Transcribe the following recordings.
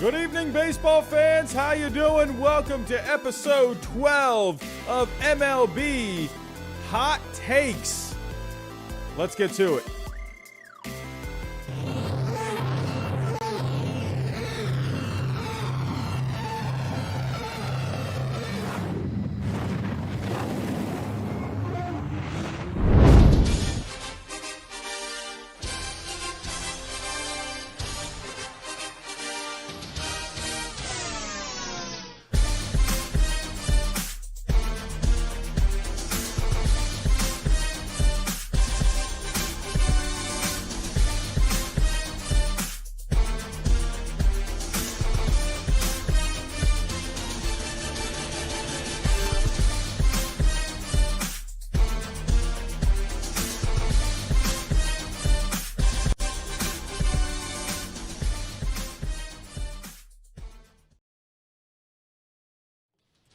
Good evening, baseball fans. How you doing? Welcome to episode 12 of MLB Hot Takes. Let's get to it.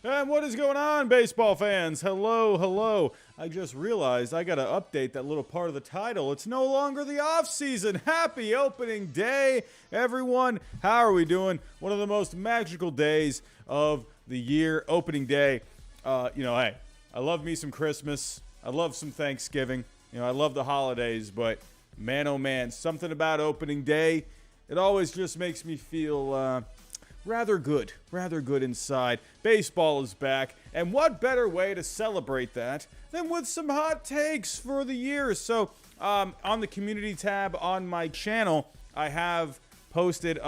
And what is going on, baseball fans? Hello. I just realized I got to update that little part of the title. It's no longer the off season. Happy opening day, everyone. How are we doing? One of the most magical days of the year, opening day. Hey, I love me some Christmas. I love some Thanksgiving. I love the holidays, but man, oh man, something about opening day, it always just makes me feel rather good inside. Baseball is back, and what better way to celebrate that than with some hot takes for the year? So, on the community tab on my channel, I have posted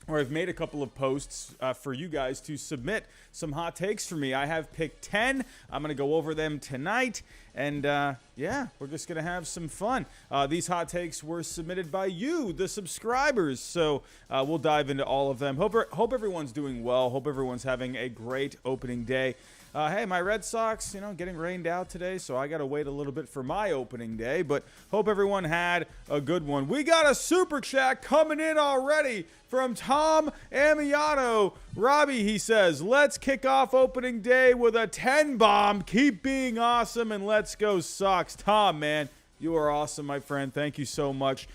I've made a couple of posts for you guys to submit some hot takes for me. I have picked 10. I'm going to go over them tonight. And we're just going to have some fun. These hot takes were submitted by you, the subscribers. So we'll dive into all of them. Hope everyone's doing well. Hope everyone's having a great opening day. Hey, my Red Sox, getting rained out today, so I got to wait a little bit for my opening day, but hope everyone had a good one. We got a super chat coming in already from Tom Amiato. Robbie, he says, let's kick off opening day with a 10 bomb. Keep being awesome, and let's go Sox. Tom, man, you are awesome, my friend. Thank you so much.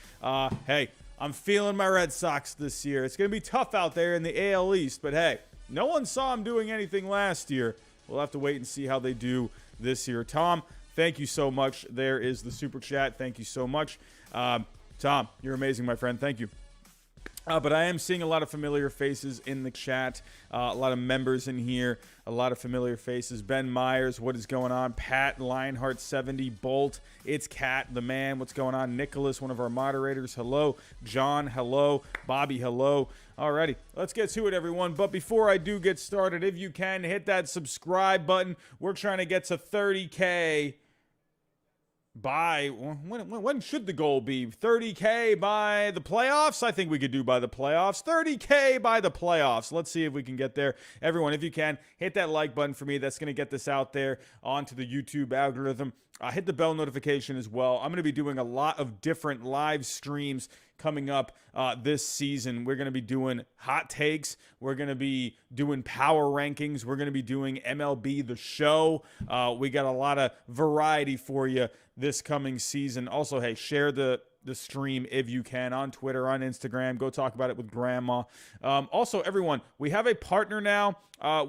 Hey, I'm feeling my Red Sox this year. It's going to be tough out there in the AL East, but hey, no one saw them doing anything last year. We'll have to wait and see how they do this year. Tom, thank you so much. There is the super chat. Thank you so much. Tom, you're amazing, my friend. Thank you. But I am seeing a lot of familiar faces in the chat, a lot of members in here, a lot of familiar faces. Ben Myers, what is going on? Pat, Lionheart 70, Bolt, it's Cat, the man, what's going on? Nicholas, one of our moderators, hello. John, hello. Bobby, hello. Alrighty, let's get to it, everyone. But before I do get started, if you can, hit that subscribe button. We're trying to get to 30K. When should the goal be? 30K by the playoffs? I think we could do by the playoffs. 30K by the playoffs. Let's see if we can get there. Everyone, if you can, hit that like button for me. That's going to get this out there onto the YouTube algorithm. Hit the bell notification as well. I'm going to be doing a lot of different live streams coming up this season. We're going to be doing hot takes. We're going to be doing power rankings. We're going to be doing MLB The Show. We got a lot of variety for you this coming season. Also, hey, share the stream if you can on Twitter, on Instagram. Go talk about it with grandma. Also, everyone, we have a partner now.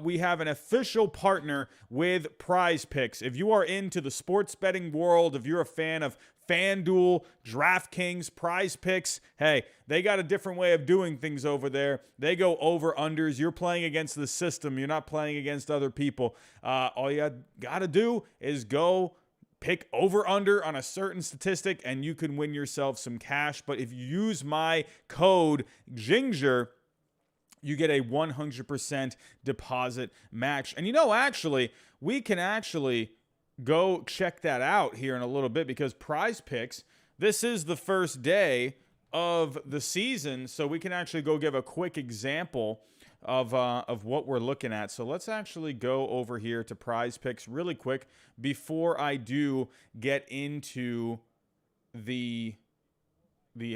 We have an official partner with Prize Picks. If you are into the sports betting world, if you're a fan of FanDuel, DraftKings, Prize Picks, hey, they got a different way of doing things over there. They go over-unders. You're playing against the system. You're not playing against other people. All you got to do is go pick over-under on a certain statistic, and you can win yourself some cash. But if you use my code GINGER, you get a 100% deposit match. And actually, we can actually go check that out here in a little bit, because Prize Picks, this is the first day of the season, so we can actually go give a quick example of what we're looking at. So let's actually go over here to Prize Picks really quick before I do get into the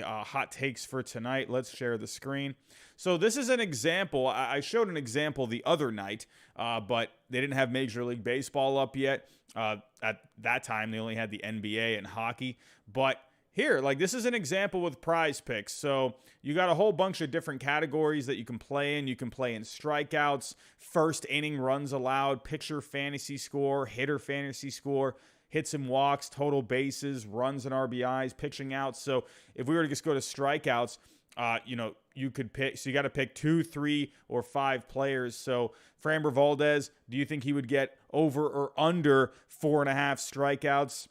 hot takes for tonight. Let's share the screen. So this is an example. I showed an example the other night, but they didn't have Major League Baseball up yet. At that time, they only had the NBA and hockey. But here, like this is an example with Prize Picks. So you got a whole bunch of different categories that you can play in. You can play in strikeouts, first inning runs allowed, pitcher fantasy score, hitter fantasy score, hits and walks, total bases, runs and RBIs, pitching outs. So if we were to just go to strikeouts, you could pick. So you got to pick 2, 3, or 5 players. So Framber Valdez, do you think he would get over or under 4.5 strikeouts?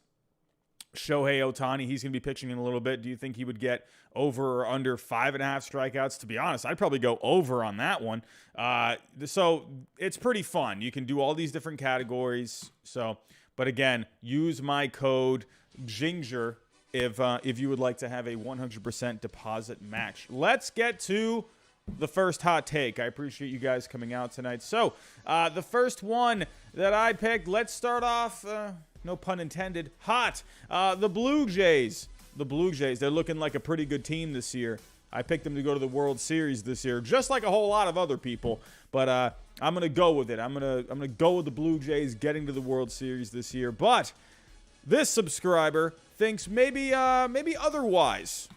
Shohei Ohtani, he's going to be pitching in a little bit. Do you think he would get over or under 5.5 strikeouts? To be honest, I'd probably go over on that one. So it's pretty fun. You can do all these different categories. So, but again, use my code Ginger if you would like to have a 100% deposit match. Let's get to the first hot take. I appreciate you guys coming out tonight. So the first one that I picked, let's start off, no pun intended, hot. The Blue Jays. The Blue Jays, they're looking like a pretty good team this year. I picked them to go to the World Series this year, just like a whole lot of other people. But I'm going to go with it. I'm gonna go with the Blue Jays getting to the World Series this year. But this subscriber thinks maybe otherwise.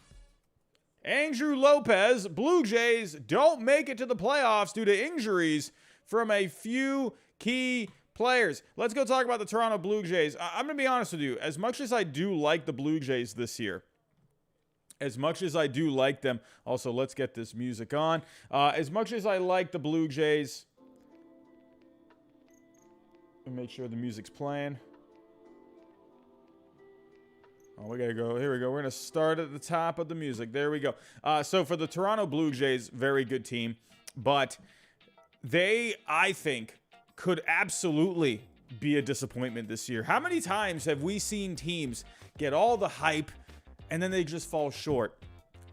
Andrew Lopez, Blue Jays don't make it to the playoffs due to injuries from a few key players. Let's go talk about the Toronto Blue Jays. I'm going to be honest with you. As much as I do like the Blue Jays this year, as much as I do like them, also let's get this music on. As much as I like the Blue Jays, let me make sure the music's playing. Oh, we got to go. Here we go. We're going to start at the top of the music. There we go. So for the Toronto Blue Jays, very good team. But they, I think, could absolutely be a disappointment this year. How many times have we seen teams get all the hype and then they just fall short?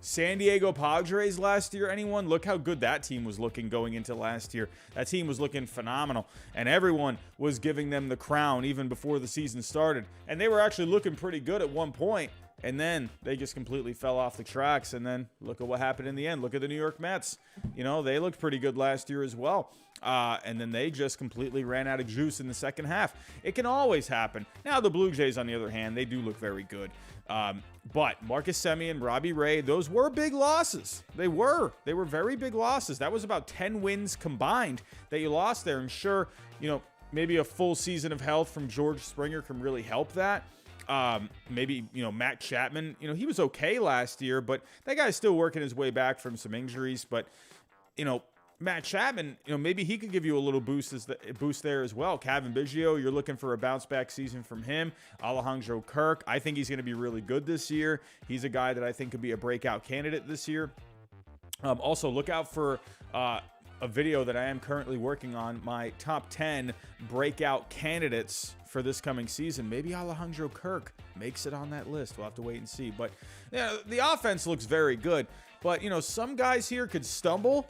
San Diego Padres last year, anyone? Look how good that team was looking going into last year. That team was looking phenomenal, and everyone was giving them the crown even before the season started. And they were actually looking pretty good at one point, and then they just completely fell off the tracks. And then look at what happened in the end. Look at the New York Mets. They looked pretty good last year as well. And then they just completely ran out of juice in the second half. It can always happen. Now, the Blue Jays, on the other hand, they do look very good. But Marcus Semien, Robbie Ray, those were big losses. They were very big losses. That was about 10 wins combined that you lost there. And sure, maybe a full season of health from George Springer can really help that. Maybe, Matt Chapman, he was okay last year, but that guy's still working his way back from some injuries. But, Matt Chapman, maybe he could give you a little boost there as well. Kevin Biggio, you're looking for a bounce back season from him. Alejandro Kirk, I think he's going to be really good this year. He's a guy that I think could be a breakout candidate this year. Also, look out for a video that I am currently working on, my top 10 breakout candidates for this coming season. Maybe Alejandro Kirk makes it on that list. We'll have to wait and see. But the offense looks very good. But, some guys here could stumble.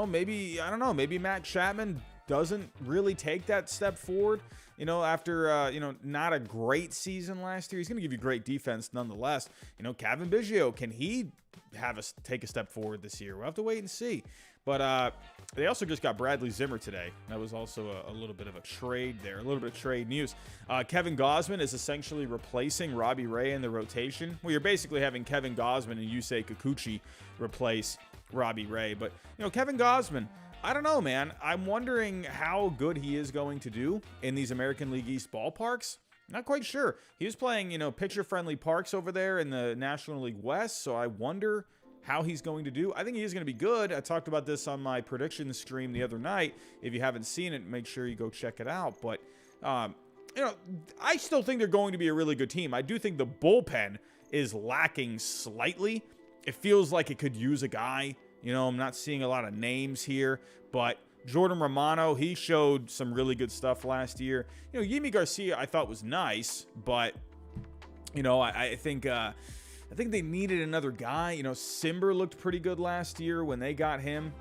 Maybe, I don't know, maybe Matt Chapman doesn't really take that step forward, after, not a great season last year. He's going to give you great defense nonetheless. Kevin Biggio, can he take a step forward this year? We'll have to wait and see. But they also just got Bradley Zimmer today. That was also a little bit of a trade there, a little bit of trade news. Kevin Gausman is essentially replacing Robbie Ray in the rotation. Well, you're basically having Kevin Gausman and Yusei Kikuchi replace Robbie Ray. But, Kevin Gausman, I don't know, man. I'm wondering how good he is going to do in these American League East ballparks. Not quite sure. He was playing, pitcher-friendly parks over there in the National League West, so I wonder how he's going to do. I think he is going to be good. I talked about this on my prediction stream the other night. If you haven't seen it, make sure you go check it out. But, I still think they're going to be a really good team. I do think the bullpen is lacking slightly. It feels like it could use a guy. I'm not seeing a lot of names here, but Jordan Romano, he showed some really good stuff last year. Yimi Garcia, I thought was nice, but, I think they needed another guy. Simber looked pretty good last year when they got him.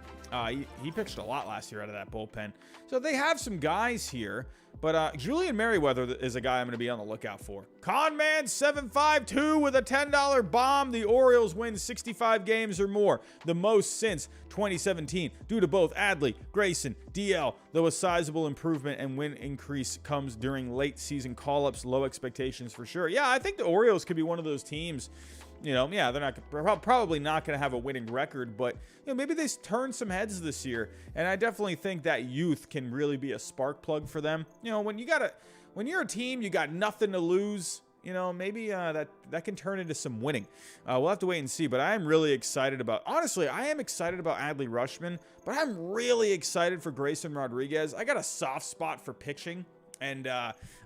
He pitched a lot last year out of that bullpen. So they have some guys here. But Julian Merriweather is a guy I'm going to be on the lookout for. Conman 752 with a $10 bomb. The Orioles win 65 games or more, the most since 2017, due to both Adley, Grayson, DL, though a sizable improvement and win increase comes during late season call-ups, low expectations for sure. Yeah, I think the Orioles could be one of those teams Yeah, they're probably not going to have a winning record, but maybe they turn some heads this year. And I definitely think that youth can really be a spark plug for them. When you're a team, you got nothing to lose. Maybe that can turn into some winning. We'll have to wait and see, but I am really excited about, honestly, I am excited about Adley Rutschman, but I'm really excited for Grayson Rodriguez. I got a soft spot for pitching, and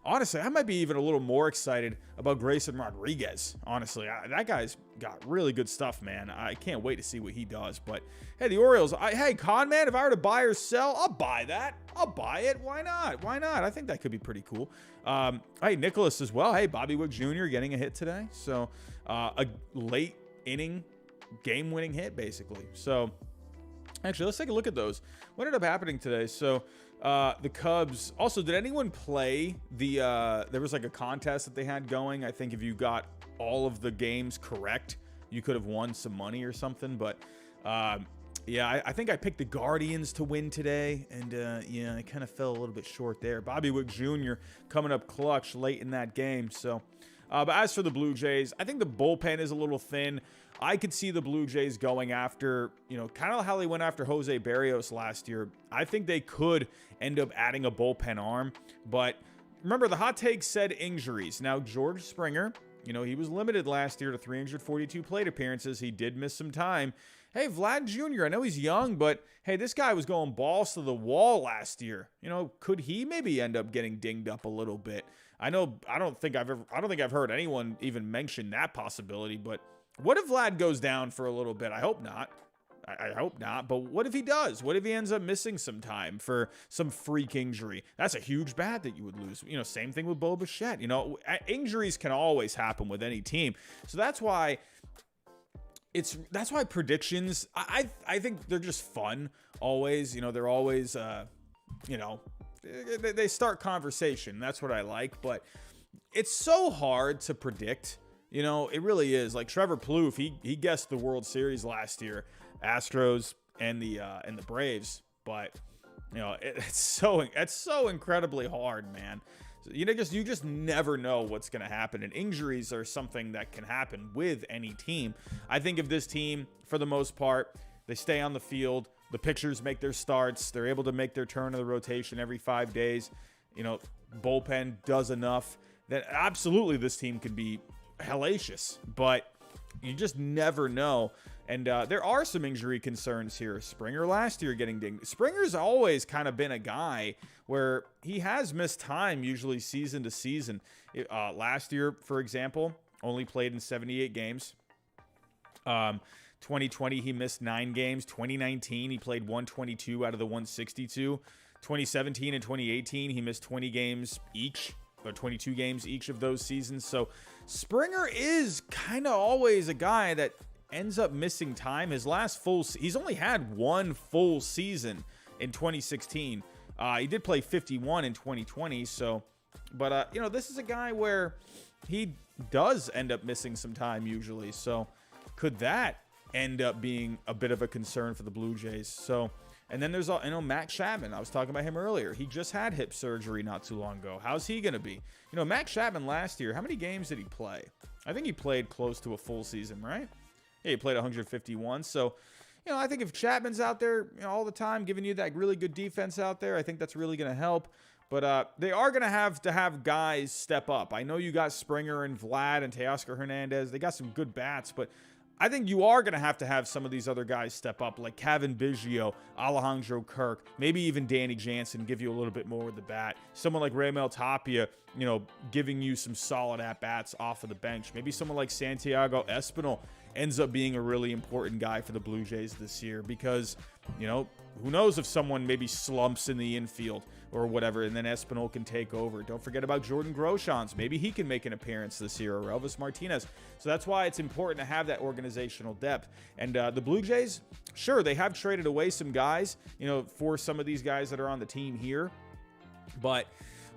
honestly, I might be even a little more excited about Grayson Rodriguez. Honestly, that guy's got really good stuff, man. I can't wait to see what he does, but hey, the Orioles, hey, con man, if I were to buy or sell, I'll buy that. I'll buy it. Why not? I think that could be pretty cool. Hey, Nicholas as well. Hey, Bobby Wick Jr. getting a hit today. So a late inning game-winning hit, basically. So actually, let's take a look at those. What ended up happening today? So the Cubs. Also, did anyone play there was like a contest that they had going. I think if you got all of the games correct, you could have won some money or something. But yeah, I think I picked the Guardians to win today, and I kind of fell a little bit short there. Bobby Wick Jr. coming up clutch late in that game. So, but as for the Blue Jays, I think the bullpen is a little thin. I could see the Blue Jays going after, kind of how they went after Jose Barrios last year. I think they could end up adding a bullpen arm, but remember the hot take said injuries. Now, George Springer, he was limited last year to 342 plate appearances. He did miss some time. Hey, Vlad Jr., I know he's young, but hey, this guy was going balls to the wall last year. Could he maybe end up getting dinged up a little bit? I don't think I've heard anyone even mention that possibility, but what if Vlad goes down for a little bit? I hope not. I hope not, but what if he does? What if he ends up missing some time for some freak injury? That's a huge bat that you would lose. Same thing with Bo Bichette. Injuries can always happen with any team. So that's why predictions, I think they're just fun always. They're always, they start conversation. That's what I like, but it's so hard to predict. It really is. Like Trevor Plouffe, he guessed the World Series last year, Astros and the Braves, but it's so incredibly hard, man. You just never know what's going to happen, and injuries are something that can happen with any team. I think if this team, for the most part, they stay on the field, the pitchers make their starts, they're able to make their turn of the rotation every 5 days, bullpen does enough, then absolutely this team could be hellacious, but you just never know. And there are some injury concerns here. Springer last year getting dinged. Springer's always kind of been a guy where he has missed time, usually season to season. Last year, for example, only played in 78 games. 2020, he missed 9 games. 2019, he played 122 out of the 162. 2017 and 2018, he missed 20 games each, or 22 games each of those seasons. So Springer is kind of always a guy that ends up missing time. His last he's only had one full season in 2016. He did play 51 in 2020. So, but this is a guy where he does end up missing some time usually. So could that end up being a bit of a concern for the Blue Jays? So, and then there's Matt Chapman. I was talking about him earlier. He just had hip surgery not too long ago. How's he going to be? Matt Chapman last year, how many games did he play? I think he played close to a full season, right? Yeah, he played 151. So, I think if Chapman's out there all the time, giving you that really good defense out there, I think that's really going to help. But they are going to have guys step up. I know you got Springer and Vlad and Teoscar Hernandez. They got some good bats, but I think you are going to have some of these other guys step up, like Kevin Biggio, Alejandro Kirk, maybe even Danny Jansen, give you a little bit more with the bat. Someone like Raimel Tapia, giving you some solid at-bats off of the bench. Maybe someone like Santiago Espinal ends up being a really important guy for the Blue Jays this year because, who knows if someone maybe slumps in the infield or whatever, and then Espinal can take over. Don't forget about Jordan Groshans. Maybe he can make an appearance this year, or Elvis Martinez. So that's why it's important to have that organizational depth. And the Blue Jays, sure, they have traded away some guys, for some of these guys that are on the team here. But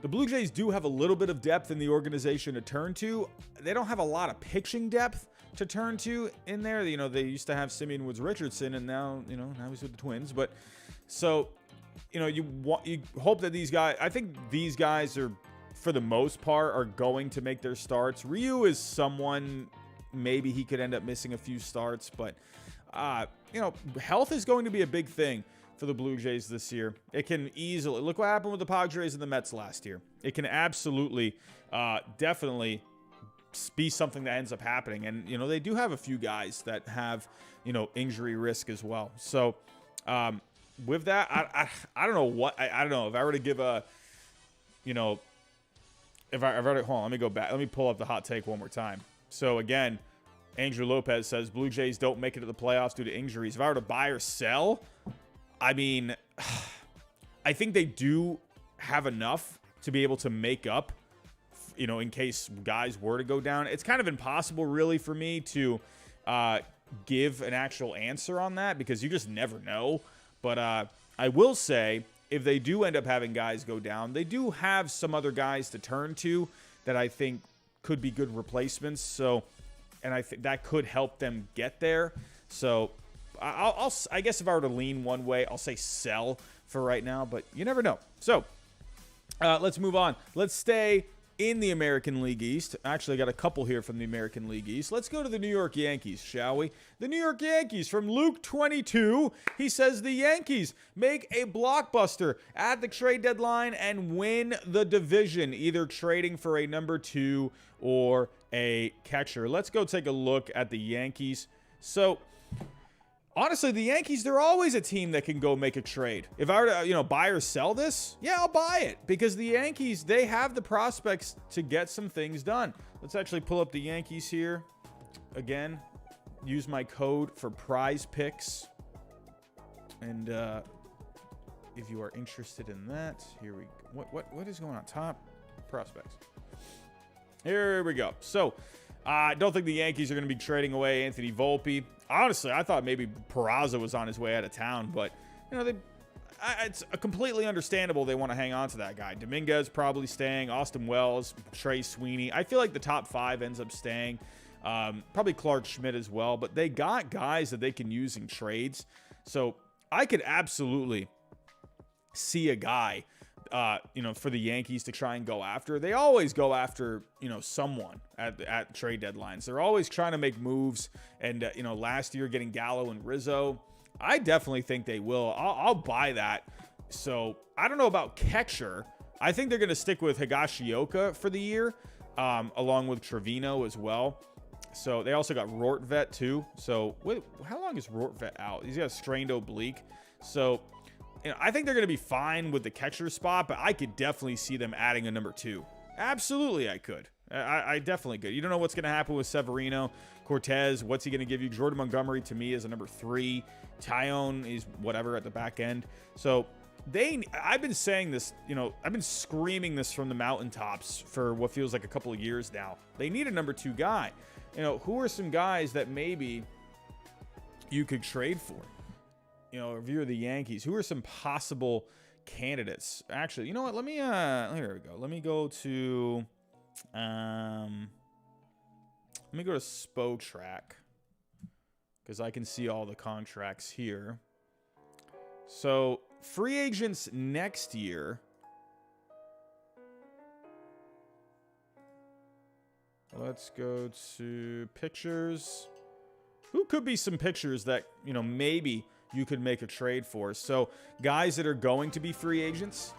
the Blue Jays do have a little bit of depth in the organization to turn to. They don't have a lot of pitching depth to turn to in there. They used to have Simeon Woods Richardson, and now he's with the Twins. But so, you hope that these guys, I think these guys are, for the most part, are going to make their starts. Ryu is someone maybe he could end up missing a few starts. But, health is going to be a big thing for the Blue Jays this year. It can easily, look what happened with the Padres and the Mets last year. It can absolutely, definitely be something that ends up happening. And, they do have a few guys that have, injury risk as well. So, with that, I don't know what, I don't know if I were to give a, if I were to, hold on, let me go back. Let me pull up the hot take one more time. So again, Andrew Lopez says Blue Jays don't make it to the playoffs due to injuries. If I were to buy or sell, I mean, I think they do have enough to be able to make up, in case guys were to go down. It's kind of impossible really for me to give an actual answer on that because you just never know. But I will say if they do end up having guys go down, they do have some other guys to turn to that I think could be good replacements. So, and I think that could help them get there. So I guess if I were to lean one way, I'll say sell for right now, but you never know. So let's move on. Let's stay in the American League East. Actually, I got a couple here from the American League East. Let's go to the New York Yankees, shall we? The New York Yankees from Luke22. He says the Yankees make a blockbuster at the trade deadline and win the division, either trading for a number 2 or a catcher. Let's go take a look at the Yankees. So, honestly, the Yankees, they're always a team that can go make a trade. If I were to, buy or sell this, yeah, I'll buy it. Because the Yankees, they have the prospects to get some things done. Let's actually pull up the Yankees here. Again, use my code for prize picks. And if you are interested in that, here we go. What is going on top? Prospects. Here we go. So, I don't think the Yankees are going to be trading away Anthony Volpe. Honestly, I thought maybe Peraza was on his way out of town, but it's completely understandable they want to hang on to that guy. Dominguez probably staying, Austin Wells, Trey Sweeney. I feel like the top 5 ends up staying. Probably Clark Schmidt as well, but they got guys that they can use in trades. So I could absolutely see a guy for the Yankees to try and go after. They always go after, someone at trade deadlines. They're always trying to make moves. And, last year getting Gallo and Rizzo, I definitely think they will. I'll buy that. So I don't know about catcher. I think they're going to stick with Higashioka for the year, along with Trevino as well. So they also got Rortvet too. So how long is Rortvet out? He's got a strained oblique. So I think they're going to be fine with the catcher spot, but I could definitely see them adding a number 2. Absolutely, I could. I definitely could. You don't know what's going to happen with Severino. Cortez, what's he going to give you? Jordan Montgomery, to me, is a number 3. Tyone is whatever at the back end. So I've been saying this, I've been screaming this from the mountaintops for what feels like a couple of years now. They need a number 2 guy. Who are some guys that maybe you could trade for? If you're the Yankees, who are some possible candidates? Actually, you know what? Let me, here we go. Let me go to, Spotrac, because I can see all the contracts here. So, free agents next year. Let's go to pictures. Who could be some pictures that, maybe you could make a trade for? So guys that are going to be free agents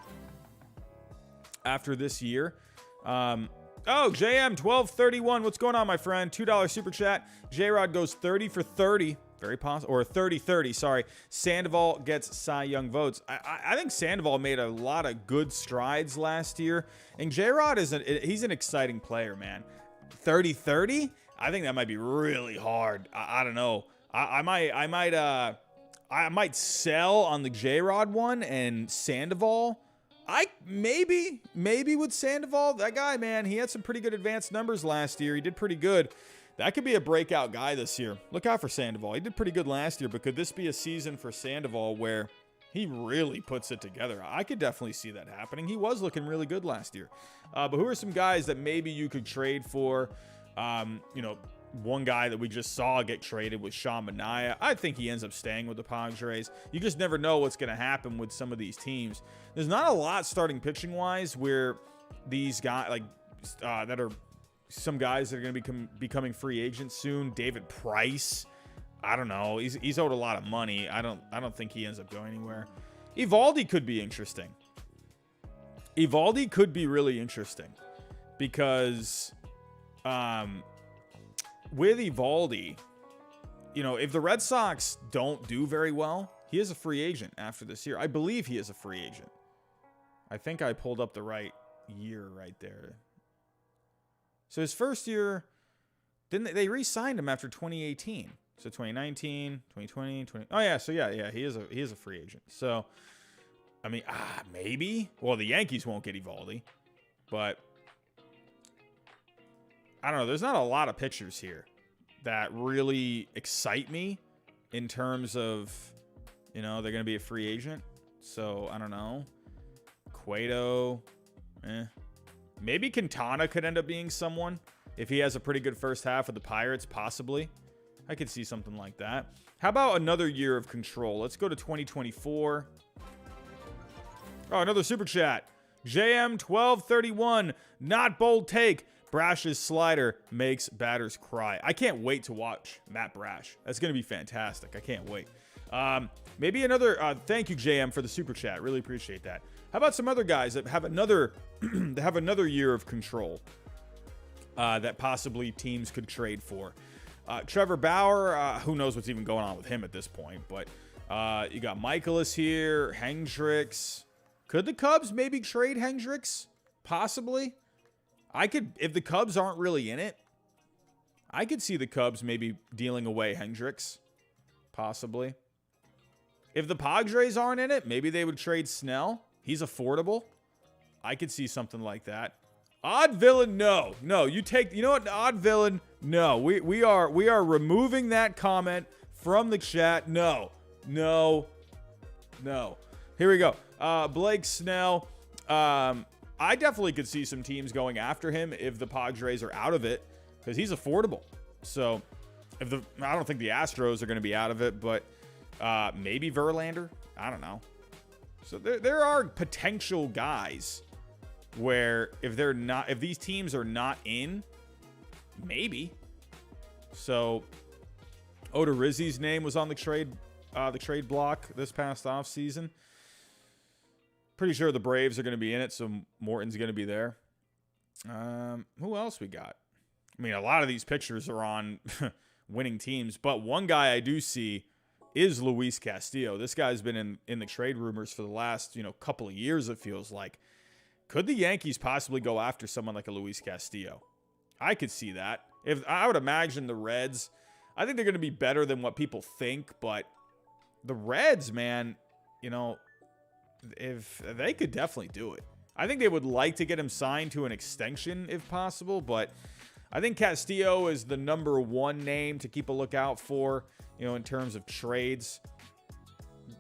after this year. JM 1231. What's going on, my friend? $2 super chat. J-Rod goes 30 for 30. Very possible. Or 30-30, sorry. Sandoval gets Cy Young votes. I think Sandoval made a lot of good strides last year. And J-Rod he's an exciting player, man. 30-30? I think that might be really hard. I don't know. I might sell on the J-Rod one and Sandoval. Maybe with Sandoval, that guy, man, he had some pretty good advanced numbers last year. He did pretty good. That could be a breakout guy this year. Look out for Sandoval. He did pretty good last year, but could this be a season for Sandoval where he really puts it together? I could definitely see that happening. He was looking really good last year. But who are some guys that maybe you could trade for? One guy that we just saw get traded was Sean Manaea. I think he ends up staying with the Padres. You just never know what's going to happen with some of these teams. There's not a lot starting pitching wise where these guys that are some guys that are going to be becoming free agents soon. David Price. I don't know. He's owed a lot of money. I don't think he ends up going anywhere. Evaldi could be interesting. Evaldi could be really interesting because with Evaldi, you know, if the Red Sox don't do very well, he is a free agent after this year. I believe he is a free agent. I think I pulled up the right year right there. So his first year, didn't they re-signed him after 2018? So 2019, 2020, 20. Oh yeah, so yeah, he is a free agent. So I mean, maybe. Well, the Yankees won't get Evaldi, but I don't know. There's not a lot of pictures here that really excite me in terms of, you know, they're going to be a free agent. So I don't know. Cueto, maybe Quintana could end up being someone if he has a pretty good first half of the Pirates, possibly. I could see something like that. How about another year of control? Let's go to 2024. Oh, another super chat. JM1231, not bold take. Brash's slider makes batters cry. I can't wait to watch Matt Brash. That's going to be fantastic. I can't wait. Maybe another, thank you, JM, for the super chat. Really appreciate that. How about some other guys that have another, year of control that possibly teams could trade for? Trevor Bauer, who knows what's even going on with him at this point, but you got Michaelis here, Hendricks. Could the Cubs maybe trade Hendricks? Possibly. If the Cubs aren't really in it, I could see the Cubs maybe dealing away Hendricks. Possibly. If the Padres aren't in it, maybe they would trade Snell. He's affordable. I could see something like that. Odd Villain, no. No, you know what, Odd Villain, no. We are removing that comment from the chat. No. Here we go. Blake Snell. I definitely could see some teams going after him if the Padres are out of it, because he's affordable. So I don't think the Astros are going to be out of it, but maybe Verlander. I don't know. So there are potential guys where if these teams are not in, maybe. So Odorizzi's name was on the trade block this past offseason. Pretty sure the Braves are going to be in it, so Morton's going to be there. Who else we got? I mean, a lot of these pictures are on winning teams, but one guy I do see is Luis Castillo. This guy's been in the trade rumors for the last, couple of years, it feels like. Could the Yankees possibly go after someone like a Luis Castillo? I could see that. I would imagine the Reds, I think they're going to be better than what people think, but the Reds, man, if they could definitely do it. I think they would like to get him signed to an extension if possible, but I think Castillo is the number one name to keep a lookout for, in terms of trades.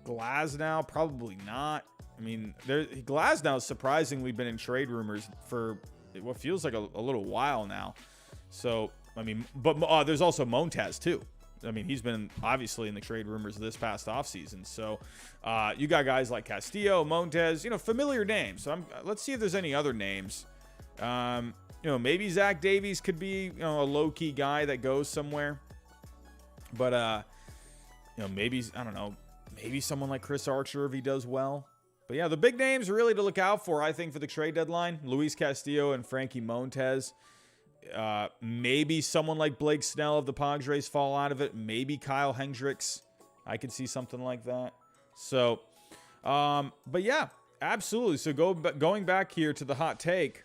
Glasnow, probably not. I mean, Glasnow's surprisingly been in trade rumors for what feels like a little while now. So, I mean, but there's also Montes too. I mean, he's been obviously in the trade rumors this past offseason. So, you got guys like Castillo, Montes, familiar names. So, let's see if there's any other names. Maybe Zach Davies could be, a low-key guy that goes somewhere. But, maybe, I don't know, maybe someone like Chris Archer if he does well. But, yeah, the big names really to look out for, I think, for the trade deadline, Luis Castillo and Frankie Montes. Maybe someone like Blake Snell of the Padres fall out of it. Maybe Kyle Hendricks. I could see something like that. So, but yeah, absolutely. So going back here to the hot take.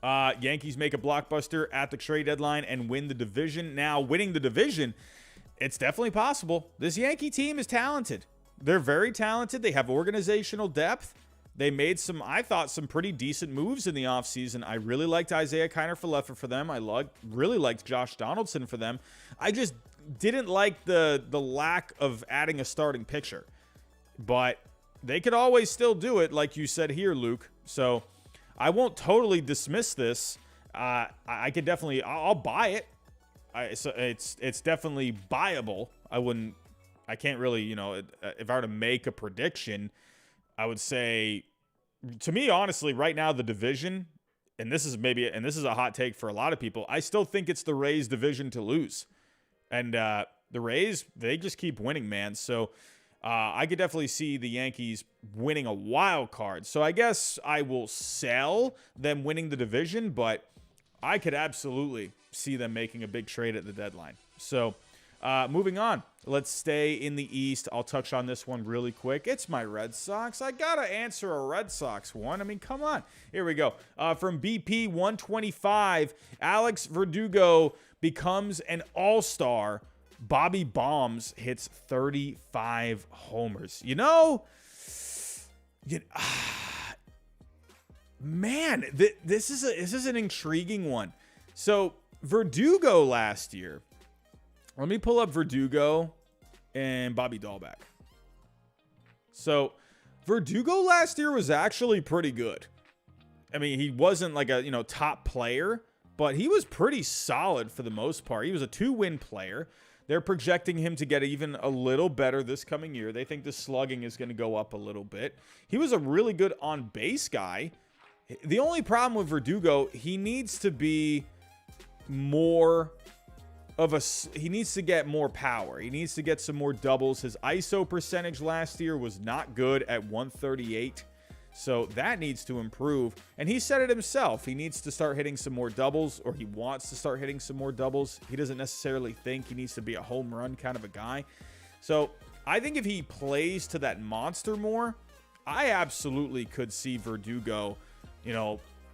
Yankees make a blockbuster at the trade deadline and win the division. Now, winning the division, it's definitely possible. This Yankee team is talented. They're very talented. They have organizational depth. They made some pretty decent moves in the offseason. I really liked Isaiah Kiner-Falefa for them. I really liked Josh Donaldson for them. I just didn't like the lack of adding a starting pitcher. But they could always still do it, like you said here, Luke. So I won't totally dismiss this. I could definitely, I'll buy it. It's definitely buyable. I can't really, if I were to make a prediction, I would say, to me, honestly, right now, the division, and this is a hot take for a lot of people, I still think it's the Rays' division to lose. And the Rays, they just keep winning, man. So I could definitely see the Yankees winning a wild card. So I guess I will sell them winning the division, but I could absolutely see them making a big trade at the deadline. So moving on, let's stay in the East. I'll touch on this one really quick. It's my Red Sox. I got to answer a Red Sox one. I mean, come on. Here we go. From BP 125, Alex Verdugo becomes an all-star. Bobby Bombs hits 35 homers. Man, this is an intriguing one. So Verdugo last year, let me pull up Verdugo and Bobby Dahlbeck. So Verdugo last year was actually pretty good. I mean, he wasn't like a top player, but he was pretty solid for the most part. He was a 2-win player. They're projecting him to get even a little better this coming year. They think the slugging is going to go up a little bit. He was a really good on-base guy. The only problem with Verdugo, he needs to be he needs to get more power. He needs to get some more doubles. His ISO percentage last year was not good at 138. So that needs to improve. And he said it himself. He needs to start hitting some more doubles, or he wants to start hitting some more doubles. He doesn't necessarily think he needs to be a home run kind of a guy. So I think if he plays to that monster more, I absolutely could see Verdugo,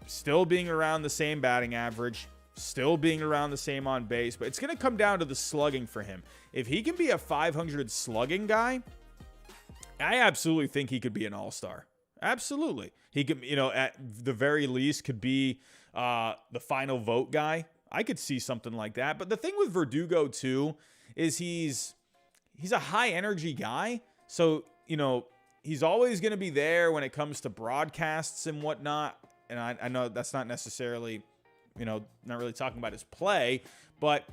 still being around the same batting average, still being around the same on base, but it's going to come down to the slugging for him. If he can be a 500 slugging guy, I absolutely think he could be an all-star. Absolutely. He could, at the very least could be the final vote guy. I could see something like that. But the thing with Verdugo too is he's a high energy guy. So, he's always going to be there when it comes to broadcasts and whatnot. And I know that's not necessarily, not really talking about his play, but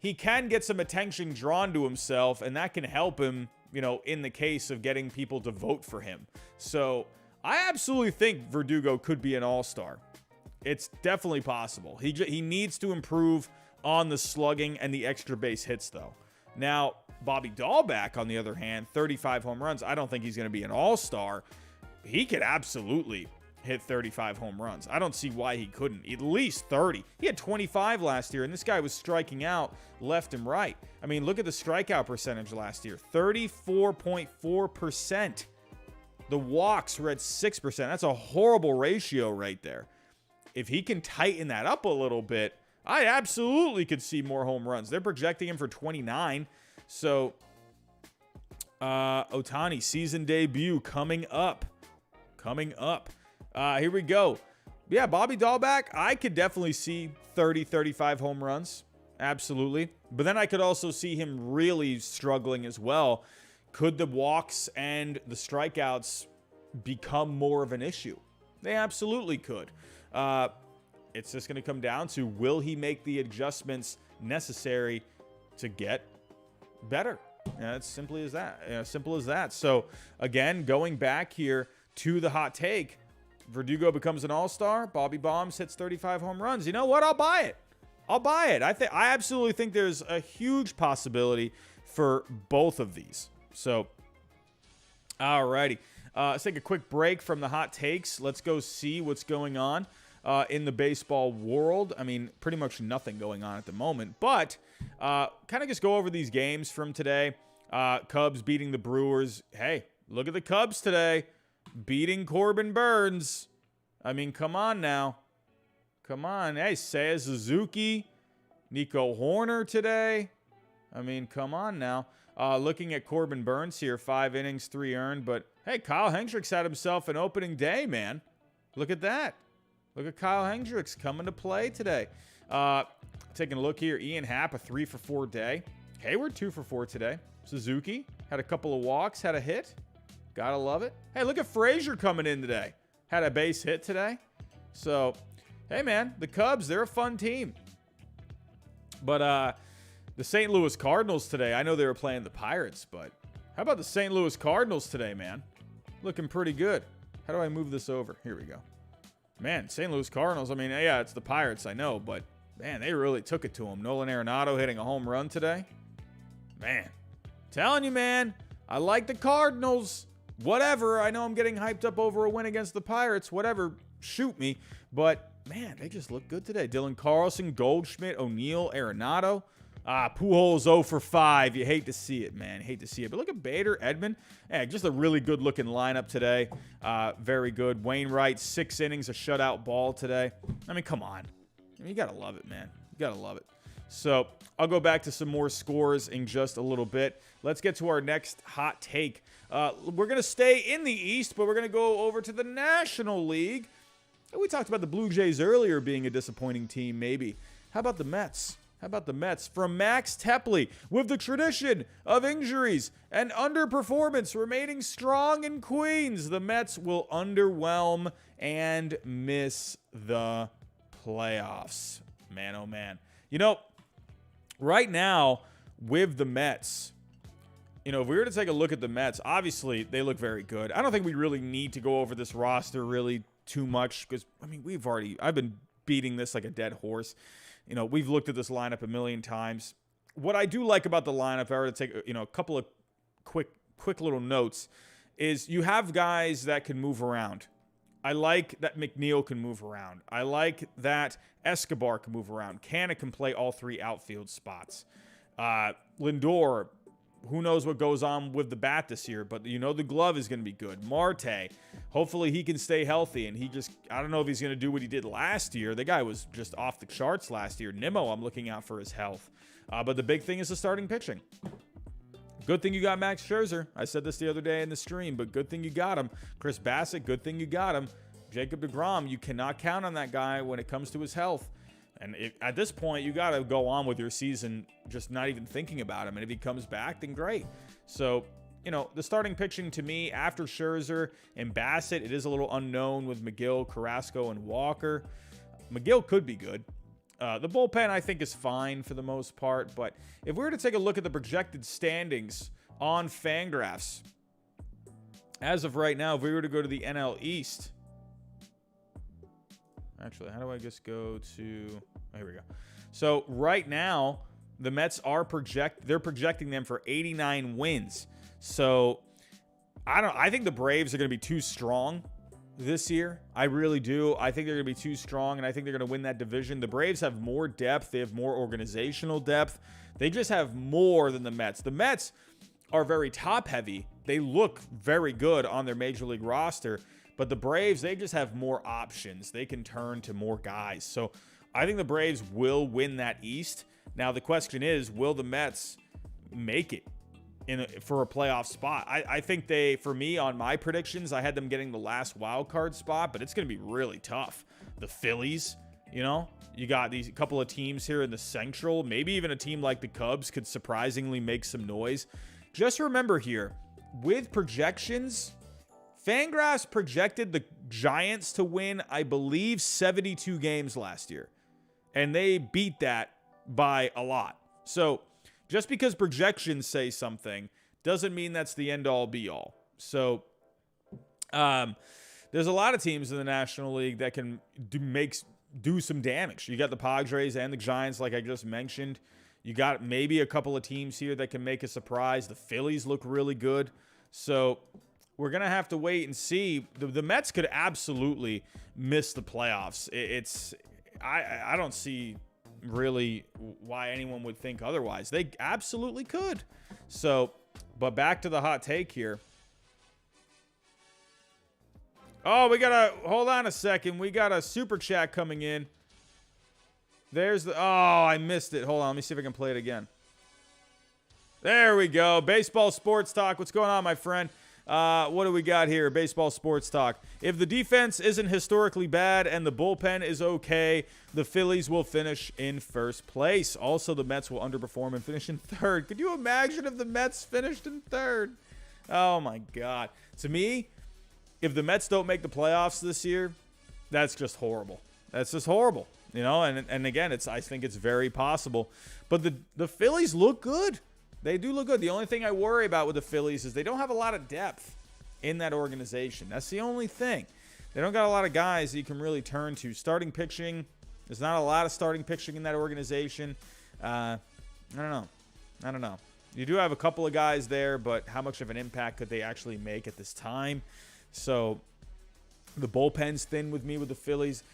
he can get some attention drawn to himself, and that can help him, in the case of getting people to vote for him. So I absolutely think Verdugo could be an all-star. It's definitely possible. He needs to improve on the slugging and the extra base hits, though. Now, Bobby Dahlbeck, on the other hand, 35 home runs. I don't think he's going to be an all-star. He could absolutely hit 35 home runs. I don't see why he couldn't. At least 30. He had 25 last year, and this guy was striking out left and right. I mean, look at the strikeout percentage last year. 34.4%. The walks were at 6%. That's a horrible ratio right there. If he can tighten that up a little bit, I absolutely could see more home runs. They're projecting him for 29. So, Ohtani season debut coming up. Here we go. Yeah, Bobby Dahlbeck, I could definitely see 30, 35 home runs. Absolutely. But then I could also see him really struggling as well. Could the walks and the strikeouts become more of an issue? They absolutely could. It's just going to come down to, will he make the adjustments necessary to get better? It's simply as that. Simple as that. So, again, going back here to the hot take, Verdugo becomes an all-star. Bobby Bombs hits 35 home runs. You know what? I'll buy it. I absolutely think there's a huge possibility for both of these. So, alrighty. Let's take a quick break from the hot takes. Let's go see what's going on in the baseball world. I mean, pretty much nothing going on at the moment. But kind of just go over these games from today. Cubs beating the Brewers. Hey, look at the Cubs today. Beating Corbin Burns. I mean, come on now. Come on. Hey, Seiya Suzuki. Nico Horner today. I mean, come on now. Looking at Corbin Burns here, 5 innings, 3 earned. But, hey, Kyle Hendricks had himself an opening day, man. Look at that. Look at Kyle Hendricks coming to play today. Taking a look here, Ian Happ, a 3 for 4 day. Hayward, 2 for 4 today. Suzuki had a couple of walks, had a hit. Gotta love it. Hey, look at Frazier coming in today. Had a base hit today. So, hey, man, the Cubs, they're a fun team. But the St. Louis Cardinals today, I know they were playing the Pirates, but how about the St. Louis Cardinals today, man? Looking pretty good. How do I move this over? Here we go. Man, St. Louis Cardinals, I mean, yeah, it's the Pirates, I know, but, man, they really took it to them. Nolan Arenado hitting a home run today. Man, telling you, man, I like the Cardinals. Whatever, I know I'm getting hyped up over a win against the Pirates. Whatever, shoot me. But, man, they just look good today. Dylan Carlson, Goldschmidt, O'Neill, Arenado. Pujols 0 for 5. You hate to see it, man. Hate to see it. But look at Bader, Edman. Yeah, just a really good-looking lineup today. Very good. Wainwright, 6 innings, a shutout ball today. I mean, come on. I mean, you got to love it, man. You got to love it. So I'll go back to some more scores in just a little bit. Let's get to our next hot take. We're going to stay in the East, but we're going to go over to the National League. We talked about the Blue Jays earlier being a disappointing team, maybe. How about the Mets? How about the Mets? From Max Tepley, with the tradition of injuries and underperformance remaining strong in Queens, the Mets will underwhelm and miss the playoffs. Man, oh man. You know, right now with the Mets, you know, if we were to take a look at the Mets, obviously they look very good. I don't think we really need to go over this roster really too much because, I mean, I've been beating this like a dead horse. You know, we've looked at this lineup a million times. What I do like about the lineup, if I were to take, you know, a couple of quick little notes, is you have guys that can move around. I like that McNeil can move around. I like that Escobar can move around. Canna can play all 3 outfield spots. Lindor, who knows what goes on with the bat this year, but you know the glove is going to be good. Marte, hopefully he can stay healthy, and I don't know if he's going to do what he did last year. The guy was just off the charts last year. Nimmo, I'm looking out for his health. But the big thing is the starting pitching. Good thing you got Max Scherzer. I said this the other day in the stream, but good thing you got him. Chris Bassett, good thing you got him. Jacob deGrom, you cannot count on that guy when it comes to his health. And at this point, you got to go on with your season just not even thinking about him. And if he comes back, then great. So, you know, the starting pitching to me after Scherzer and Bassett, it is a little unknown with McGill, Carrasco, and Walker. McGill could be good. The bullpen, I think, is fine for the most part. But if we were to take a look at the projected standings on Fangraphs, as of right now, if we were to go to the NL East... Actually, how do I just go to... Oh, here we go. So right now, the Mets are they're projecting them for 89 wins. So I think the Braves are going to be too strong this year. I really do. I think they're going to be too strong, and I think they're going to win that division. The Braves have more depth. They have more organizational depth. They just have more than the Mets. The Mets are very top-heavy. They look very good on their Major League roster. But the Braves, they just have more options. They can turn to more guys. So I think the Braves will win that East. Now, the question is, will the Mets make it for a playoff spot? I think for me, on my predictions, I had them getting the last wild card spot, but it's going to be really tough. The Phillies, you know, you got these couple of teams here in the Central. Maybe even a team like the Cubs could surprisingly make some noise. Just remember here, with projections... Fangraphs projected the Giants to win, I believe, 72 games last year. And they beat that by a lot. So just because projections say something doesn't mean that's the end-all, be-all. So there's a lot of teams in the National League that can do some damage. You got the Padres and the Giants, like I just mentioned. You got maybe a couple of teams here that can make a surprise. The Phillies look really good. So... we're going to have to wait and see. The Mets could absolutely miss the playoffs. I don't see really why anyone would think otherwise. They absolutely could. So, but back to the hot take here. Oh, hold on a second. We got a super chat coming in. I missed it. Hold on. Let me see if I can play it again. There we go. Baseball Sports Talk. What's going on, my friend? What do we got here? Baseball Sports Talk. If the defense isn't historically bad and the bullpen is okay, the Phillies will finish in first place. Also, the Mets will underperform and finish in third. Could you imagine if the Mets finished in third? Oh, my God. To me, if the Mets don't make the playoffs this year, that's just horrible. That's just horrible. You know, and again, I think it's very possible. But the Phillies look good. They do look good. The only thing I worry about with the Phillies is they don't have a lot of depth in that organization. That's the only thing. they don't got a lot of guys that you can really turn to. Starting pitching, there's not a lot of starting pitching in that organization. I don't know. You do have a couple of guys there, but how much of an impact could they actually make at this time? So the bullpen's thin with me with the Phillies.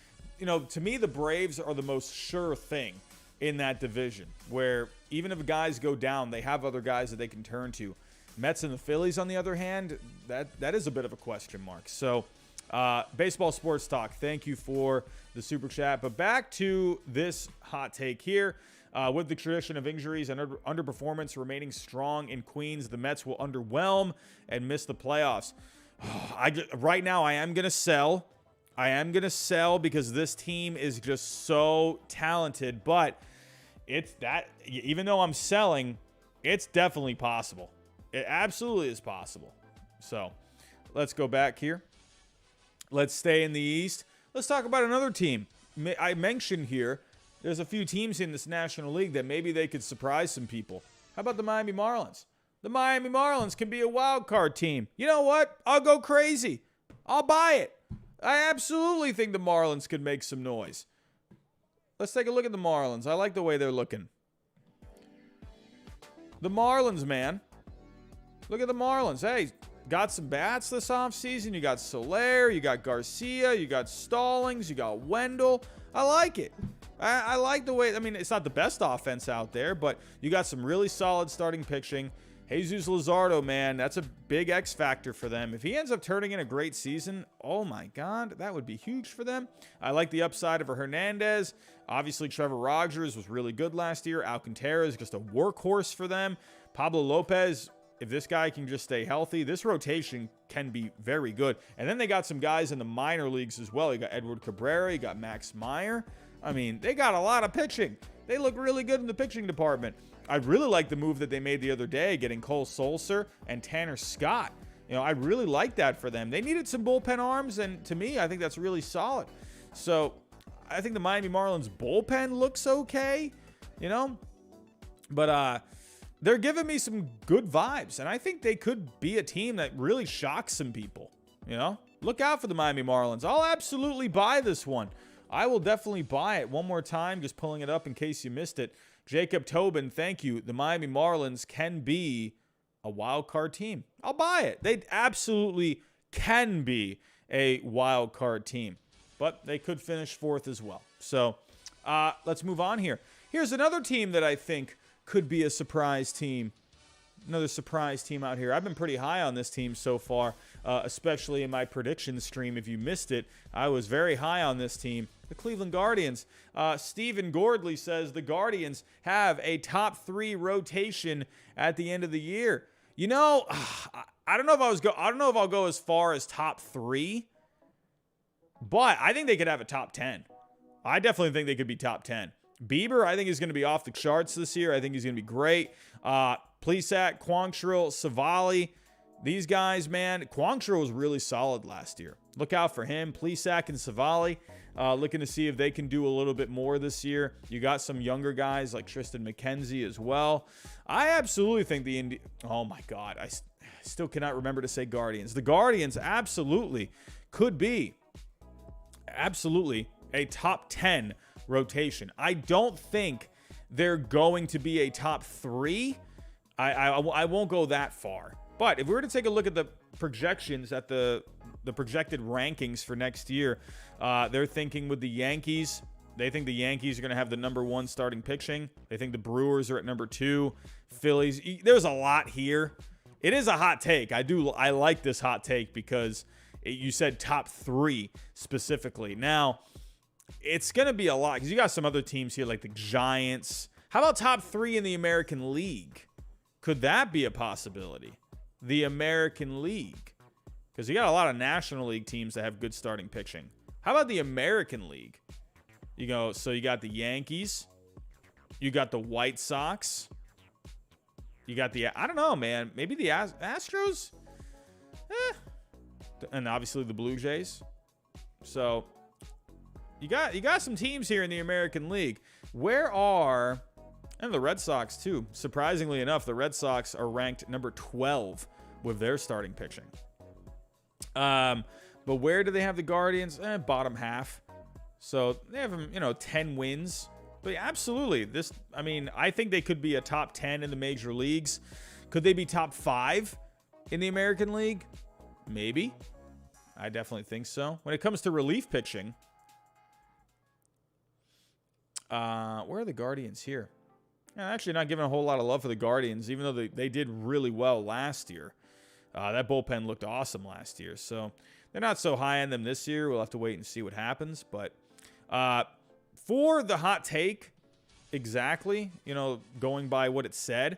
To me, the Braves are the most sure thing in that division, where even if guys go down, they have other guys that they can turn to. Mets and the Phillies, on the other hand, that is a bit of a question mark. So baseball sports talk, thank you for the super chat. But back to this hot take here. With the tradition of injuries and underperformance remaining strong in Queens, the Mets will underwhelm and miss the playoffs. Right now, I am going to sell. Because this team is just so talented. But even though I'm selling, it's definitely possible. It absolutely is possible. So let's go back here. Let's stay in the East. Let's talk about another team. I mentioned here, there's a few teams in this National League that maybe they could surprise some people. How about the Miami Marlins? The Miami Marlins can be a wild card team. You know what? I'll go crazy. I'll buy it. I absolutely think the Marlins could make some noise. Let's take a look at the Marlins. I like the way they're looking. The Marlins, man. Look at the Marlins. Hey, got some bats this offseason. You got Soler, you got Garcia, you got Stallings, you got Wendell. I like it. I like the way, it's not the best offense out there, but you got some really solid starting pitching. Jesus Luzardo, man, that's a big X factor for them. If he ends up turning in a great season, oh my God, that would be huge for them. I like the upside of Hernandez. Obviously, Trevor Rogers was really good last year. Alcantara is just a workhorse for them. Pablo Lopez, if this guy can just stay healthy, this rotation can be very good. And then they got some guys in the minor leagues as well. You got Edward Cabrera, you got Max Meyer. They got a lot of pitching. They look really good in the pitching department. I really like the move that they made the other day, getting Cole Sulser and Tanner Scott. I really like that for them. They needed some bullpen arms, and to me, I think that's really solid. So I think the Miami Marlins bullpen looks okay, but they're giving me some good vibes, and I think they could be a team that really shocks some people. Look out for the Miami Marlins. I'll absolutely buy this one. I will definitely buy it. One more time, just pulling it up in case you missed it. Jacob Tobin, thank you. The Miami Marlins can be a wild card team. I'll buy it. They absolutely can be a wild card team, but they could finish fourth as well. So let's move on here. Here's another team that I think could be a surprise team. Another surprise team out here. I've been pretty high on this team so far, especially in my prediction stream. If you missed it, I was very high on this team. The Cleveland Guardians. Stephen Gordley says the Guardians have a top 3 rotation at the end of the year. I don't know if I'll go as far as top 3, but I think they could have a top 10. I definitely think they could be top 10. Bieber, I think, is going to be off the charts this year. I think he's going to be great. Plesac, Quantrill, Savali, these guys, man. Quantrill was really solid last year. Look out for him. Plesac and Savali, looking to see if they can do a little bit more this year. You got some younger guys like Tristan McKenzie as well. I absolutely think oh my God, I still cannot remember to say Guardians. The Guardians absolutely could be a top 10 rotation. I don't think they're going to be a top 3. I won't go that far. But if we were to take a look at the projections, at the projected rankings for next year, they're thinking with the Yankees. They think the Yankees are going to have the number 1 starting pitching. They think the Brewers are at number 2. Phillies. There's a lot here. It is a hot take. I like this hot take because you said top 3 specifically. Now, it's going to be a lot because you got some other teams here like the Giants. How about top 3 in the American League? Could that be a possibility? The American League. Because you got a lot of National League teams that have good starting pitching. How about the American League? So you got the Yankees. You got the White Sox. You got I don't know, man. Maybe the Astros? And obviously the Blue Jays. So you got some teams here in the American League. And the Red Sox, too. Surprisingly enough, the Red Sox are ranked number 12 with their starting pitching. But where do they have the Guardians? Bottom half. So they have them, 10 wins. But yeah, absolutely. I think they could be a top 10 in the major leagues. Could they be top 5 in the American League? Maybe. I definitely think so. When it comes to relief pitching, where are the Guardians here? Yeah, actually not giving a whole lot of love for the Guardians, even though they did really well last year. That bullpen looked awesome last year. So they're not so high on them this year. We'll have to wait and see what happens. But for the hot take, exactly, going by what it said,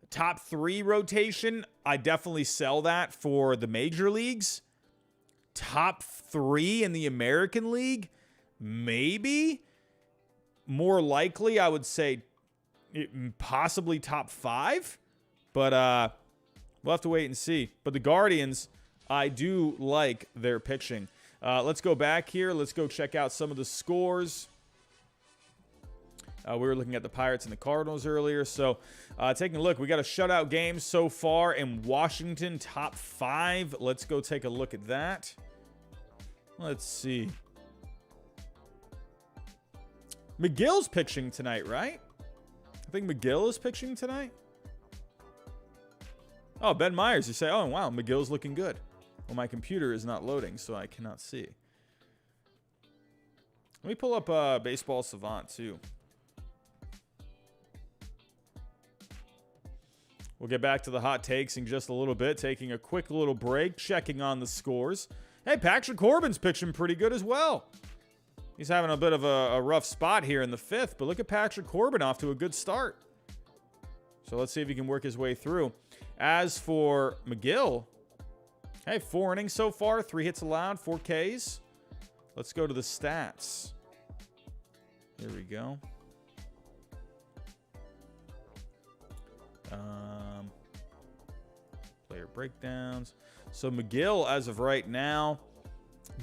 top 3 rotation, I definitely sell that for the major leagues. Top 3 in the American League, maybe. More likely, I would say possibly top 5. But we'll have to wait and see. But the Guardians, I do like their pitching. Let's go back here. Let's go check out some of the scores. We were looking at the Pirates and the Cardinals earlier. So taking a look, we got a shutout game so far in Washington, top 5. Let's go take a look at that. Let's see. McGill's pitching tonight, right? I think McGill is pitching tonight. Oh, Ben Myers. You say, oh, wow, McGill's looking good. Well, my computer is not loading, so I cannot see. Let me pull up Baseball Savant, too. We'll get back to the hot takes in just a little bit, taking a quick little break, checking on the scores. Hey, Patrick Corbin's pitching pretty good as well. He's having a bit of a rough spot here in the 5th, but look at Patrick Corbin off to a good start. So let's see if he can work his way through. As for McGill, hey, 4 innings so far, 3 hits allowed, 4 Ks. Let's go to the stats. Here we go. Player breakdowns. So McGill, as of right now,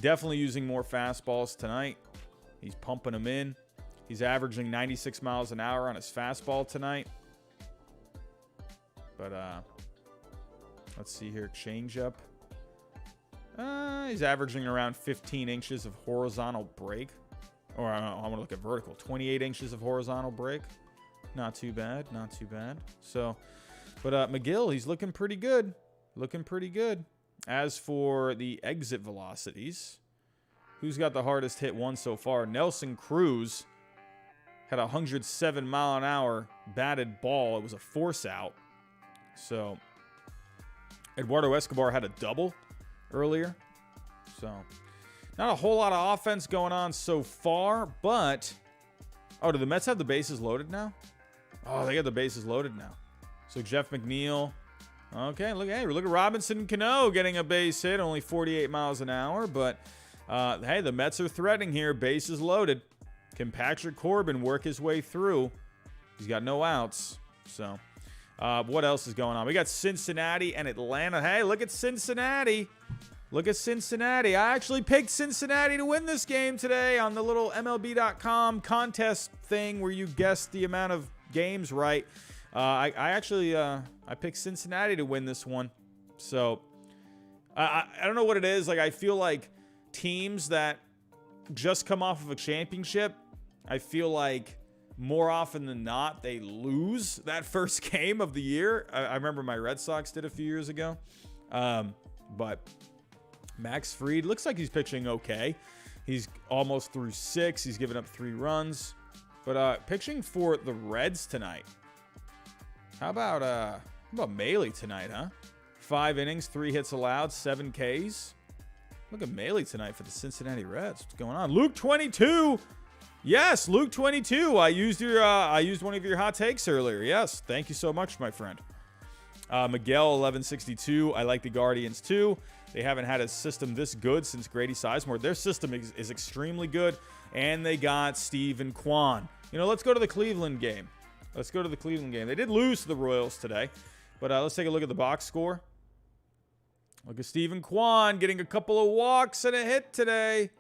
definitely using more fastballs tonight. He's pumping them in. He's averaging 96 miles an hour on his fastball tonight. But let's see here. Changeup. He's averaging around 15 inches of horizontal break. Or I want to look at vertical. 28 inches of horizontal break. Not too bad. Not too bad. So, but McGill, he's looking pretty good. Looking pretty good. As for the exit velocities, who's got the hardest hit one so far? Nelson Cruz had a 107 mile an hour batted ball. It was a force out. So Eduardo Escobar had a double earlier. So not a whole lot of offense going on so far, but oh, do the Mets have the bases loaded now? Oh, they got the bases loaded now. So Jeff McNeil. Okay, look at Robinson Cano getting a base hit, only 48 miles an hour. But, hey, the Mets are threatening here. Bases loaded. Can Patrick Corbin work his way through? He's got no outs. So, what else is going on? We got Cincinnati and Atlanta. Hey, look at Cincinnati. Look at Cincinnati. I actually picked Cincinnati to win this game today on the little MLB.com contest thing where you guessed the amount of games right. I picked Cincinnati to win this one. So I don't know what it is. Like, I feel like teams that just come off of a championship, I feel like more often than not, they lose that first game of the year. I remember my Red Sox did a few years ago. But Max Fried looks like he's pitching okay. He's almost through 6. He's given up 3 runs. But pitching for the Reds tonight. How about Maile tonight, huh? 5 innings, 3 hits allowed, 7 Ks. Look at Maile tonight for the Cincinnati Reds. What's going on? Luke 22. Yes, Luke 22. I used one of your hot takes earlier. Yes, thank you so much, my friend. Miguel 1162. I like the Guardians too. They haven't had a system this good since Grady Sizemore. Their system is extremely good, and they got Steven Kwan. Let's go to the Cleveland game. They did lose to the Royals today, but let's take a look at the box score. Look at Steven Kwan getting a couple of walks and a hit today.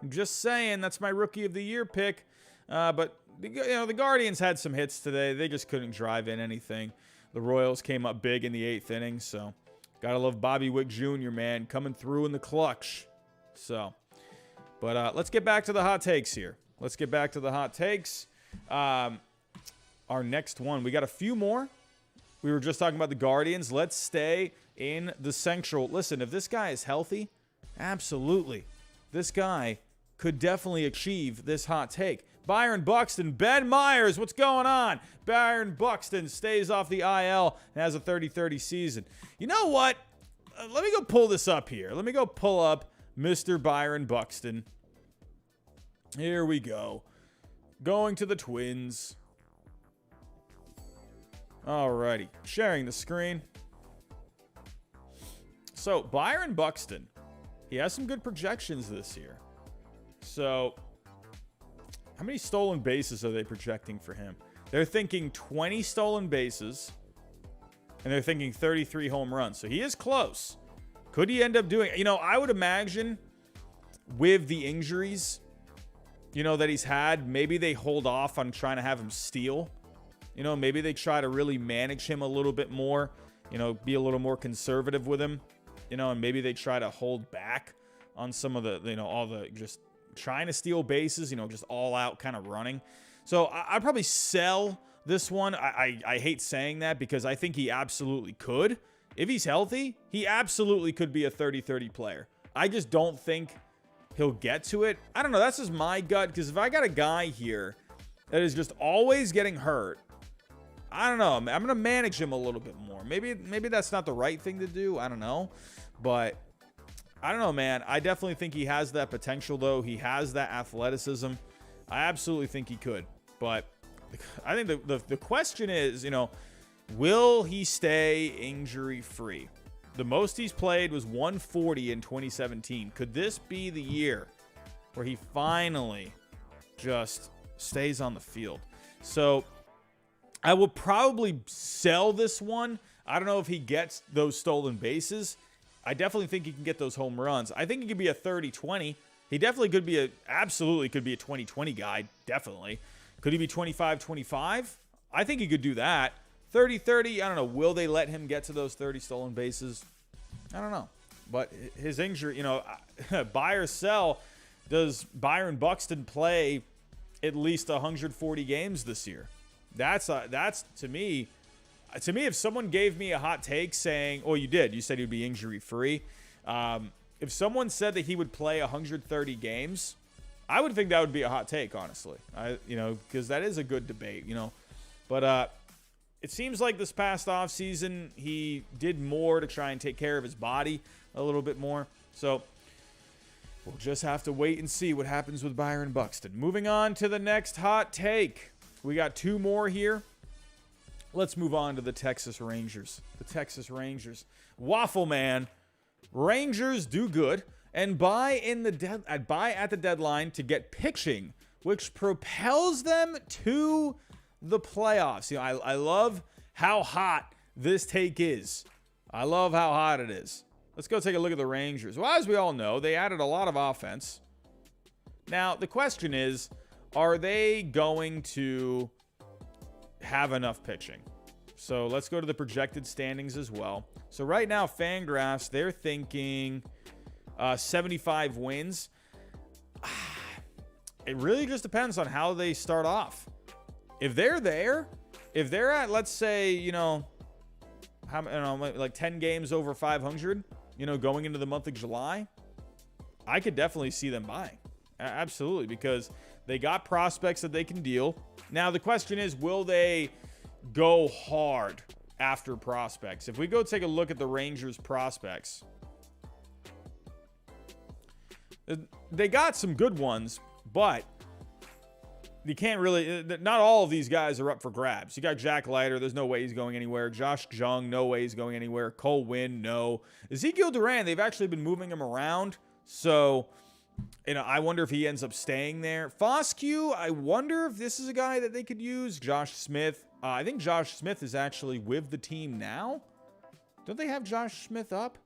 I'm just saying, that's my Rookie of the Year pick. But the Guardians had some hits today. They just couldn't drive in anything. The Royals came up big in the 8th inning, so gotta love Bobby Wick Jr., man, coming through in the clutch. So, but let's get back to the hot takes here. Let's get back to the hot takes. Our next one, we got a few more. We were just talking about the Guardians. Let's stay in the Central. Listen, if this guy is healthy, absolutely, this guy could definitely achieve this hot take. Byron Buxton, Ben Myers, what's going on? Byron Buxton stays off the IL and has a 30-30 season. You know what? Let me go pull this up here. Let me go pull up Mr. Byron Buxton. Here we go. Going to the Twins. Alrighty. Sharing the screen. So, Byron Buxton, he has some good projections this year. So, how many stolen bases are they projecting for him? They're thinking 20 stolen bases, and they're thinking 33 home runs. So, he is close. Could he end up doing... You know, I would imagine with the injuries, you know, that he's had, maybe they hold off on trying to have him steal. You know, maybe they try to really manage him a little bit more, you know, be a little more conservative with him, you know, and maybe they try to hold back on some of the, you know, all the just trying to steal bases, you know, just all out kind of running. So I'd probably sell this one. I hate saying that because I think he absolutely could. If he's healthy, he absolutely could be a 30-30 player. I just don't think he'll get to it. I don't know. That's just my gut, because if I got a guy here that is just always getting hurt, I don't know. I'm going to manage him a little bit more. Maybe that's not the right thing to do. I don't know. But I don't know, man. I definitely think he has that potential, though. He has that athleticism. I absolutely think he could. But I think the question is, you know, will he stay injury-free? The most he's played was 140 in 2017. Could this be the year where he finally just stays on the field? So I will probably sell this one. I don't know if he gets those stolen bases. I definitely think he can get those home runs. I think he could be a 30-20. He definitely could be absolutely could be a 20-20 guy. Definitely. Could he be 25-25? I think he could do that. 30-30, I don't know. Will they let him get to those 30 stolen bases? I don't know. But his injury, you know, buy or sell, does Byron Buxton play at least 140 games this year? That's to me, if someone gave me a hot take saying, oh, you said he'd be injury free. If someone said that he would play 130 games, I would think that would be a hot take, honestly. Because that is a good debate, you know. But it seems like this past offseason, he did more to try and take care of his body a little bit more. So we'll just have to wait and see what happens with Byron Buxton. Moving on to the next hot take. We got two more here. Let's move on to the Texas Rangers. The Texas Rangers. Waffle Man. Rangers do good and buy at the deadline to get pitching, which propels them to the playoffs. You know, I love how hot this take is. I love how hot it is. Let's go take a look at the Rangers. Well, as we all know, they added a lot of offense. Now, the question is, are they going to have enough pitching? So let's go to the projected standings as well. So right now, Fangraphs, they're thinking 75 wins. It really just depends on how they start off. If they're there, if they're at, let's say, like 10 games over 500, going into the month of July, I could definitely see them buying. Absolutely, because they got prospects that they can deal. Now, the question is, will they go hard after prospects? If we go take a look at the Rangers prospects, they got some good ones, but you can't really, not all of these guys are up for grabs. You got Jack Leiter, there's no way he's going anywhere. Josh Jung, no way he's going anywhere. Cole Winn, no. Ezekiel Duran, they've actually been moving him around, so I wonder if he ends up staying there. Foscue, I wonder if this is a guy that they could use. Josh Smith, I think Josh Smith is actually with the team now. Don't they have Josh Smith up?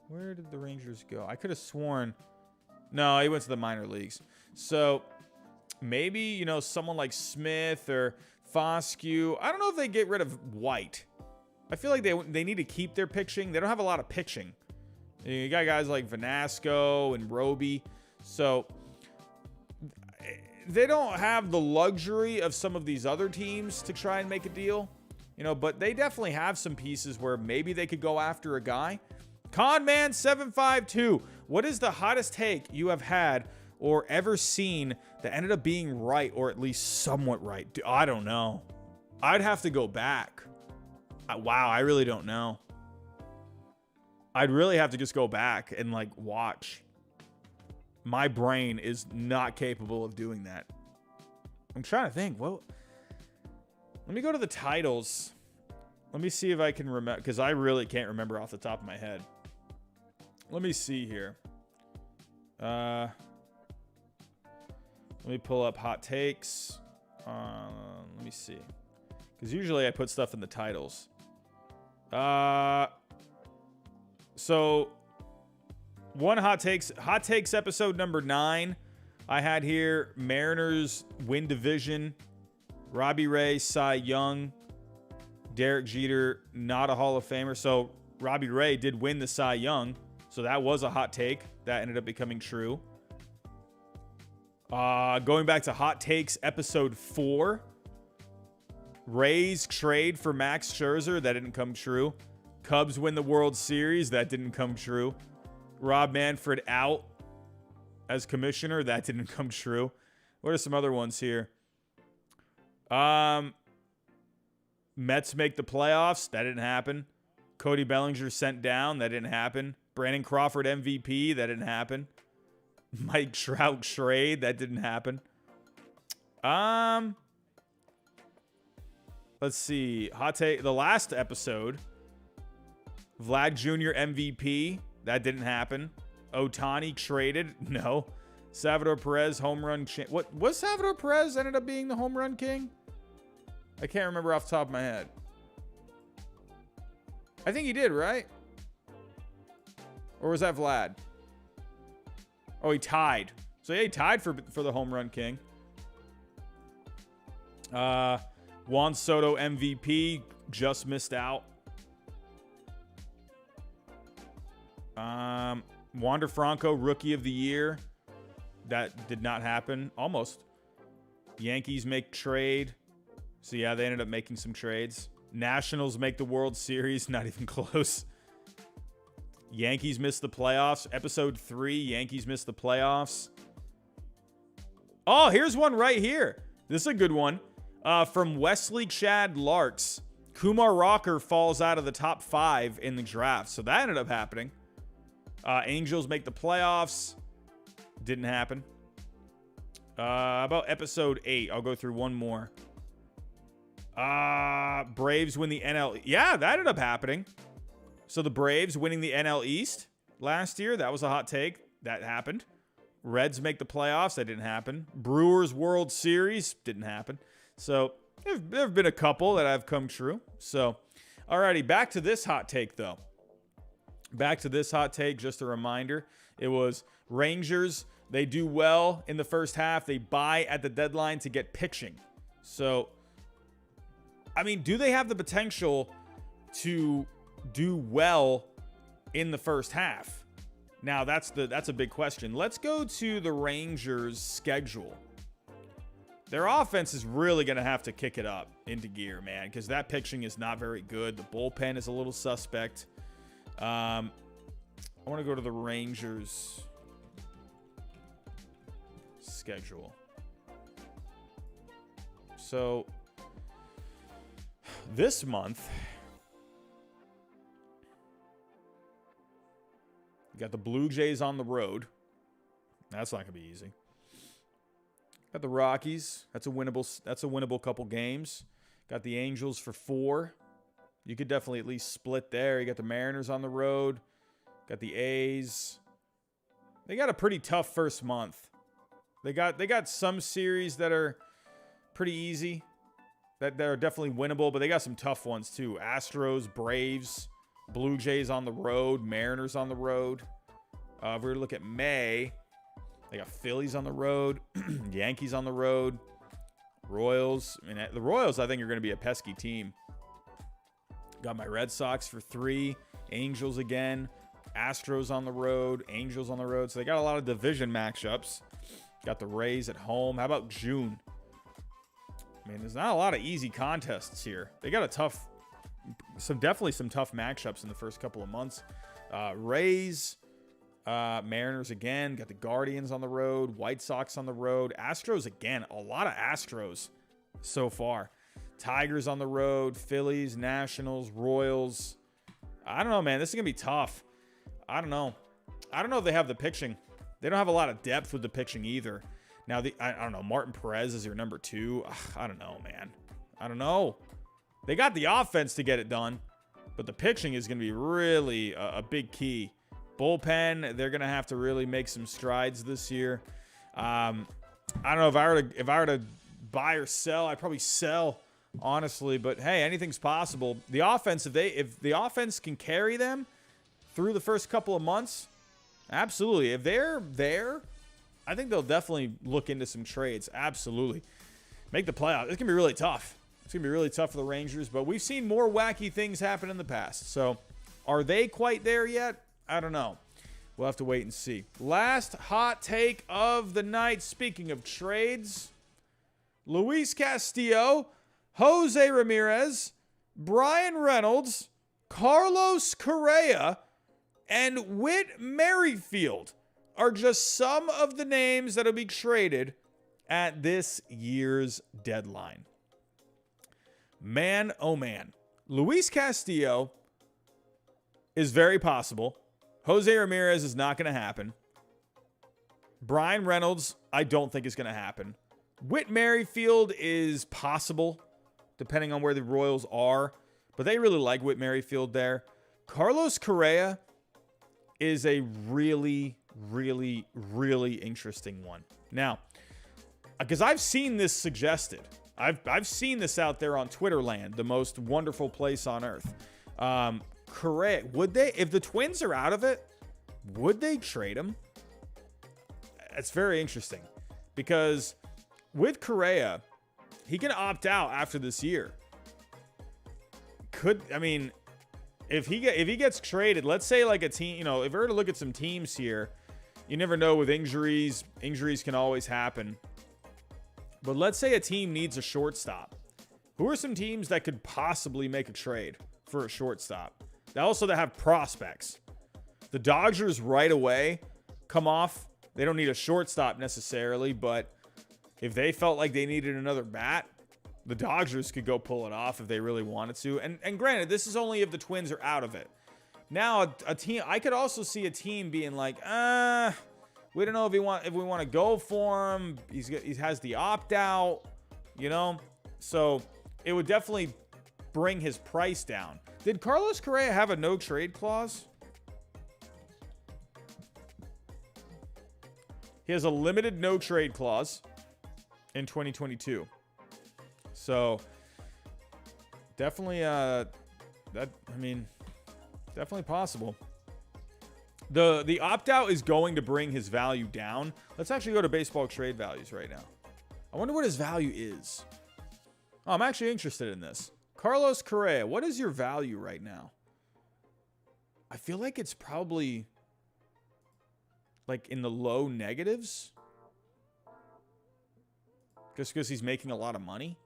Where did the Rangers go? I could have sworn. No, he went to the minor leagues. So maybe, someone like Smith or Foscue. I don't know if they get rid of White. I feel like they need to keep their pitching. They don't have a lot of pitching. You got guys like Vanasco and Roby. So they don't have the luxury of some of these other teams to try and make a deal, but they definitely have some pieces where maybe they could go after a guy. Conman752, what is the hottest take you have had or ever seen that ended up being right, or at least somewhat right? I don't know. I'd have to go back. Wow, I really don't know. I'd really have to just go back and watch. My brain is not capable of doing that. I'm trying to think. Well, let me go to the titles. Let me see if I can remember, because I really can't remember off the top of my head. Let me see here. Let me pull up hot takes. Let me see. Because usually I put stuff in the titles. So one hot takes episode number 9. I had here Mariners win division. Robbie Ray, Cy Young, Derek Jeter, not a Hall of Famer. So Robbie Ray did win the Cy Young. So that was a hot take. That ended up becoming true. Going back to hot takes episode 4. Rays trade for Max Scherzer. That didn't come true. Cubs win the World Series. That didn't come true. Rob Manfred out as commissioner. That didn't come true. What are some other ones here? Mets make the playoffs. That didn't happen. Cody Bellinger sent down. That didn't happen. Brandon Crawford MVP. That didn't happen. Mike Trout trade. That didn't happen. Let's see. Hot take. The last episode. Vlad Jr. MVP. That didn't happen. Ohtani traded. No. Salvador Perez home run. What was Salvador Perez ended up being the home run king? I can't remember off the top of my head. I think he did, right? Or was that Vlad? Oh, he tied. So yeah, he tied for the home run king. Juan Soto MVP, just missed out. Wander Franco rookie of the year. That did not happen. Almost. Yankees make trade. So yeah, they ended up making some trades. Nationals make the World Series. Not even close. Yankees missed the playoffs. Episode 3, Yankees missed the playoffs. Oh, here's one right here. This is a good one. From Wesley Chad Larks. Kumar Rocker falls out of the top 5 in the draft. So that ended up happening. Angels make the playoffs. Didn't happen. About episode 8. I'll go through one more. Braves win the NL. Yeah, that ended up happening. So the Braves winning the NL East last year. That was a hot take. That happened. Reds make the playoffs. That didn't happen. Brewers World Series. Didn't happen. So there have been a couple that have come true. So, alrighty, back to this hot take, though. Back to this hot take, just a reminder. It was Rangers. They do well in the first half. They buy at the deadline to get pitching. So, I mean, do they have the potential to do well in the first half? Now, that's a big question. Let's go to the Rangers' schedule. Their offense is really going to have to kick it up into gear, man, because that pitching is not very good. The bullpen is a little suspect. I want to go to the Rangers' schedule. So, this month, you got the Blue Jays on the road. That's not going to be easy. Got the Rockies. That's a winnable couple games. Got the Angels for 4. You could definitely at least split there. You got the Mariners on the road. Got the A's. They got a pretty tough first month. They got some series that are pretty easy. That are definitely winnable, but they got some tough ones too. Astros, Braves, Blue Jays on the road, Mariners on the road. If we were to look at May, they got Phillies on the road, Yankees on the road, Royals. I mean, the Royals, I think, are going to be a pesky team. Got my Red Sox for 3, Angels again, Astros on the road, Angels on the road. So they got a lot of division matchups. Got the Rays at home. How about June? I mean, there's not a lot of easy contests here. They got definitely some tough matchups in the first couple of months. Rays, Mariners again. Got the Guardians on the road. White Sox on the road. Astros again. A lot of Astros so far. Tigers on the road. Phillies, Nationals, Royals. I don't know, man. This is going to be tough. I don't know if they have the pitching. They don't have a lot of depth with the pitching either. Now, I don't know. Martin Perez is your number 2. Ugh, I don't know, man. I don't know. They got the offense to get it done, but the pitching is going to be really a big key. Bullpen, they're going to have to really make some strides this year. I don't know if I were to buy or sell, I'd probably sell, honestly. But hey, anything's possible. The offense, if the offense can carry them through the first couple of months, absolutely. If they're there, I think they'll definitely look into some trades. Absolutely. Make the playoffs. It's going to be really tough. It's going to be really tough for the Rangers, but we've seen more wacky things happen in the past. So are they quite there yet? I don't know. We'll have to wait and see. Last hot take of the night. Speaking of trades, Luis Castillo, Jose Ramirez, Brian Reynolds, Carlos Correa, and Whit Merrifield are just some of the names that will be traded at this year's deadline. Man, oh man. Luis Castillo is very possible. Jose Ramirez is not going to happen. Brian Reynolds, I don't think is going to happen. Whit Merrifield is possible, depending on where the Royals are. But they really like Whit Merrifield there. Carlos Correa is a really, really, really interesting one. Now, because I've seen this suggested. I've seen this out there on Twitter land, the most wonderful place on earth. Correa, would they, if the Twins are out of it, would they trade him? It's very interesting because with Correa, he can opt out after this year. If he gets traded, let's say like a team, if we were to look at some teams here, you never know with injuries. Injuries can always happen. But let's say a team needs a shortstop. Who are some teams that could possibly make a trade for a shortstop? They also have prospects. The Dodgers right away come off. They don't need a shortstop necessarily, but if they felt like they needed another bat, the Dodgers could go pull it off if they really wanted to. And granted, this is only if the Twins are out of it. Now, a team, I could also see a team being like, we don't know if we want to go for him. He has the opt out, So it would definitely bring his price down. Did Carlos Correa have a no trade clause? He has a limited no trade clause in 2022. So definitely definitely possible. The opt-out is going to bring his value down. Let's actually go to baseball trade values right now. I wonder what his value is. Oh, I'm actually interested in this. Carlos Correa, what is your value right now? I feel like it's probably like in the low negatives. Just because he's making a lot of money?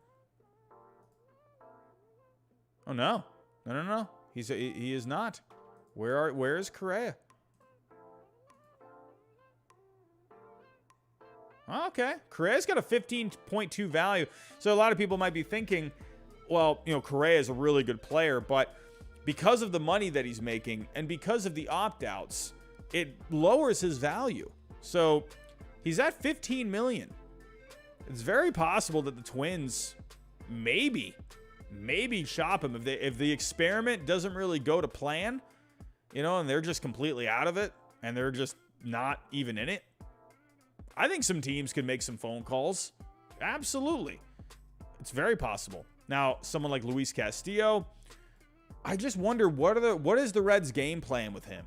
Oh, no. No. He is not. Where is Correa? Okay. Correa's got a 15.2 value. So a lot of people might be thinking, well, Correa is a really good player, but because of the money that he's making and because of the opt-outs, it lowers his value. So he's at 15 million. It's very possible that the Twins maybe shop him if the experiment doesn't really go to plan, and they're just completely out of it and they're just not even in it. I think some teams could make some phone calls. Absolutely. It's very possible. Now, someone like Luis Castillo, I just wonder what is the Reds' game plan with him?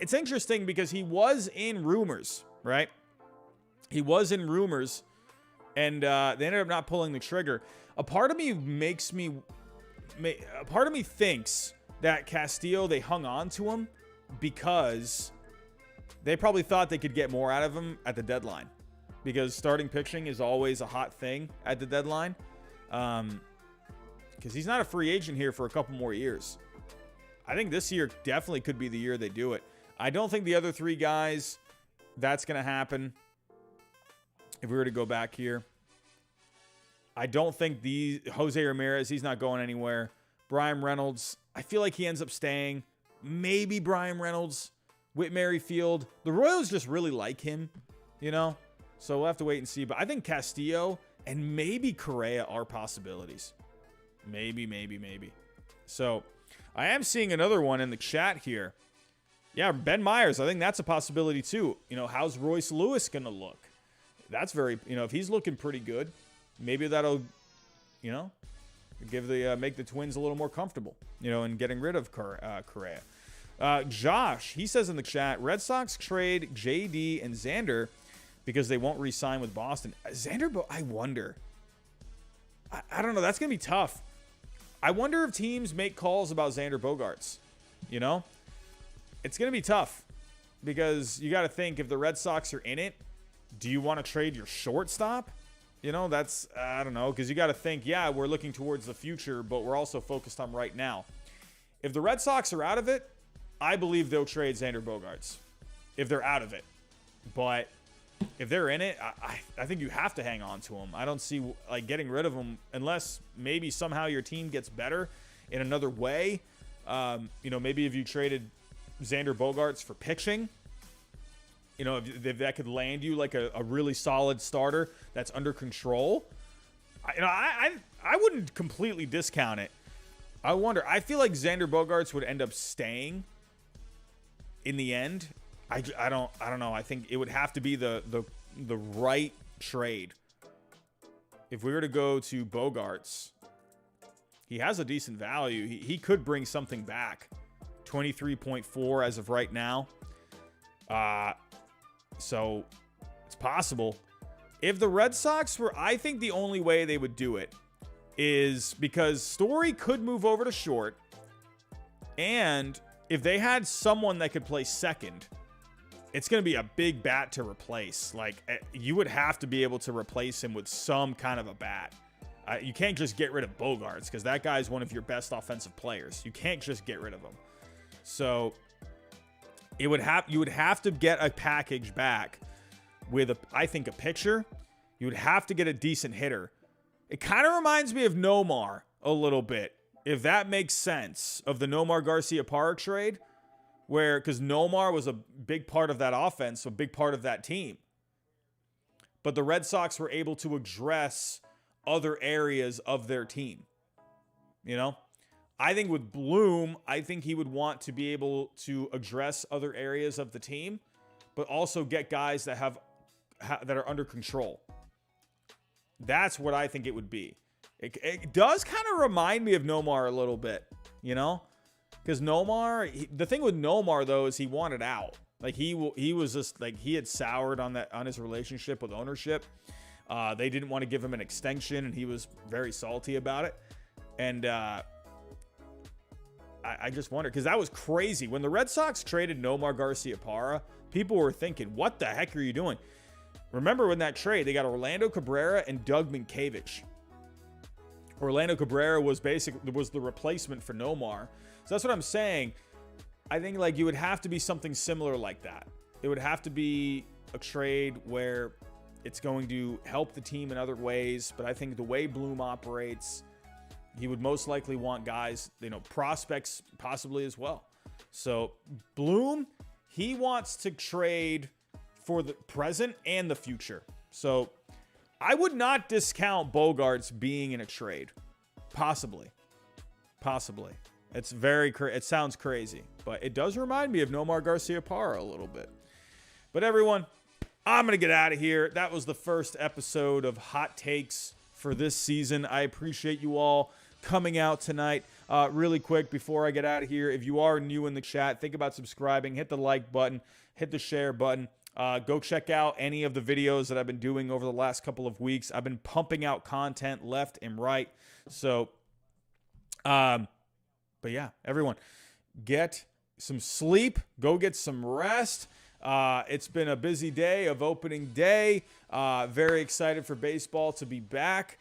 It's interesting because he was in rumors, right? He was in rumors, and they ended up not pulling the trigger. A part of me thinks that Castillo, they hung on to him because they probably thought they could get more out of him at the deadline. Because starting pitching is always a hot thing at the deadline. Because he's not a free agent here for a couple more years. I think this year definitely could be the year they do it. I don't think the other three guys, that's going to happen. If we were to go back here, I don't think Jose Ramirez, he's not going anywhere. Brian Reynolds, I feel like he ends up staying. Maybe Brian Reynolds, Whit Merrifield. The Royals just really like him, you know? So we'll have to wait and see. But I think Castillo and maybe Correa are possibilities. Maybe. So I am seeing another one in the chat here. Yeah, Ben Myers, I think that's a possibility too. You know, how's Royce Lewis going to look? That's very, you know, if he's looking pretty good, maybe that'll, you know, make the Twins a little more comfortable, you know, in getting rid of Correa. Josh, he says in the chat, Red Sox trade JD and Xander because they won't re-sign with Boston. Xander, I wonder. I don't know. That's going to be tough. I wonder if teams make calls about Xander Bogaerts. You know? It's going to be tough because you got to think if the Red Sox are in it, do you want to trade your shortstop? You know, that's, I don't know, because you got to think, yeah, we're looking towards the future, but we're also focused on right now. If the Red Sox are out of it, I believe they'll trade Xander Bogaerts if they're out of it. But if they're in it, I think you have to hang on to him. I don't see like getting rid of him unless maybe somehow your team gets better in another way. You know, maybe if you traded Xander Bogaerts for pitching, you know, if that could land you like a really solid starter that's under control. I wouldn't completely discount it. I wonder. I feel like Xander Bogaerts would end up staying in the end. I don't know. I think it would have to be the right trade. If we were to go to Bogaerts, he has a decent value. He could bring something back. 23.4 as of right now. So it's possible. If the Red Sox were, I think the only way they would do it is because Story could move over to short. And if they had someone that could play second, it's going to be a big bat to replace. Like, you would have to be able to replace him with some kind of a bat. You can't just get rid of Bogaerts because that guy's one of your best offensive players. You can't just get rid of him. So you would have to get a package back with I think a pitcher. You would have to get a decent hitter. It kind of reminds me of Nomar a little bit, if that makes sense, of the Nomar Garcia-Parra trade, because Nomar was a big part of that offense, a big part of that team. But the Red Sox were able to address other areas of their team. You know? I think with Bloom, I think he would want to be able to address other areas of the team, but also get guys that are under control. That's what I think it would be. It does kind of remind me of Nomar a little bit, you know? Because Nomar, the thing with Nomar though is he wanted out. Like he was just like he had soured on his relationship with ownership. They didn't want to give him an extension, and he was very salty about it. And I just wonder, because that was crazy when the Red Sox traded Nomar Garcia-Parra. People were thinking, "What the heck are you doing?" Remember when that trade, they got Orlando Cabrera and Doug Minkiewicz. Orlando Cabrera was the replacement for Nomar. So that's what I'm saying. I think like you would have to be something similar like that. It would have to be a trade where it's going to help the team in other ways. But I think the way Bloom operates, he would most likely want guys, you know, prospects possibly as well. So Bloom, he wants to trade for the present and the future. So I would not discount Bogaerts being in a trade. Possibly. It's it sounds crazy, but it does remind me of Nomar Garcia-Parra a little bit. But everyone, I'm going to get out of here. That was the first episode of Hot Takes for this season. I appreciate you all coming out tonight. Really quick before I get out of here, if you are new in the chat, think about subscribing, hit the like button, hit the share button. Go check out any of the videos that I've been doing over the last couple of weeks. I've been pumping out content left and right. So, but But yeah, everyone, get some sleep. Go get some rest. It's been a busy day of opening day. Very excited for baseball to be back.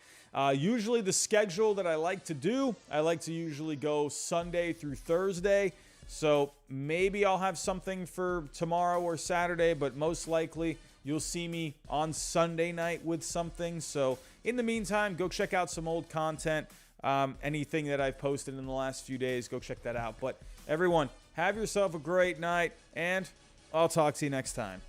Usually the schedule that I like to usually go Sunday through Thursday. So maybe I'll have something for tomorrow or Saturday, but most likely you'll see me on Sunday night with something. So in the meantime, go check out some old content. Anything that I've posted in the last few days, go check that out. But everyone, have yourself a great night, and I'll talk to you next time.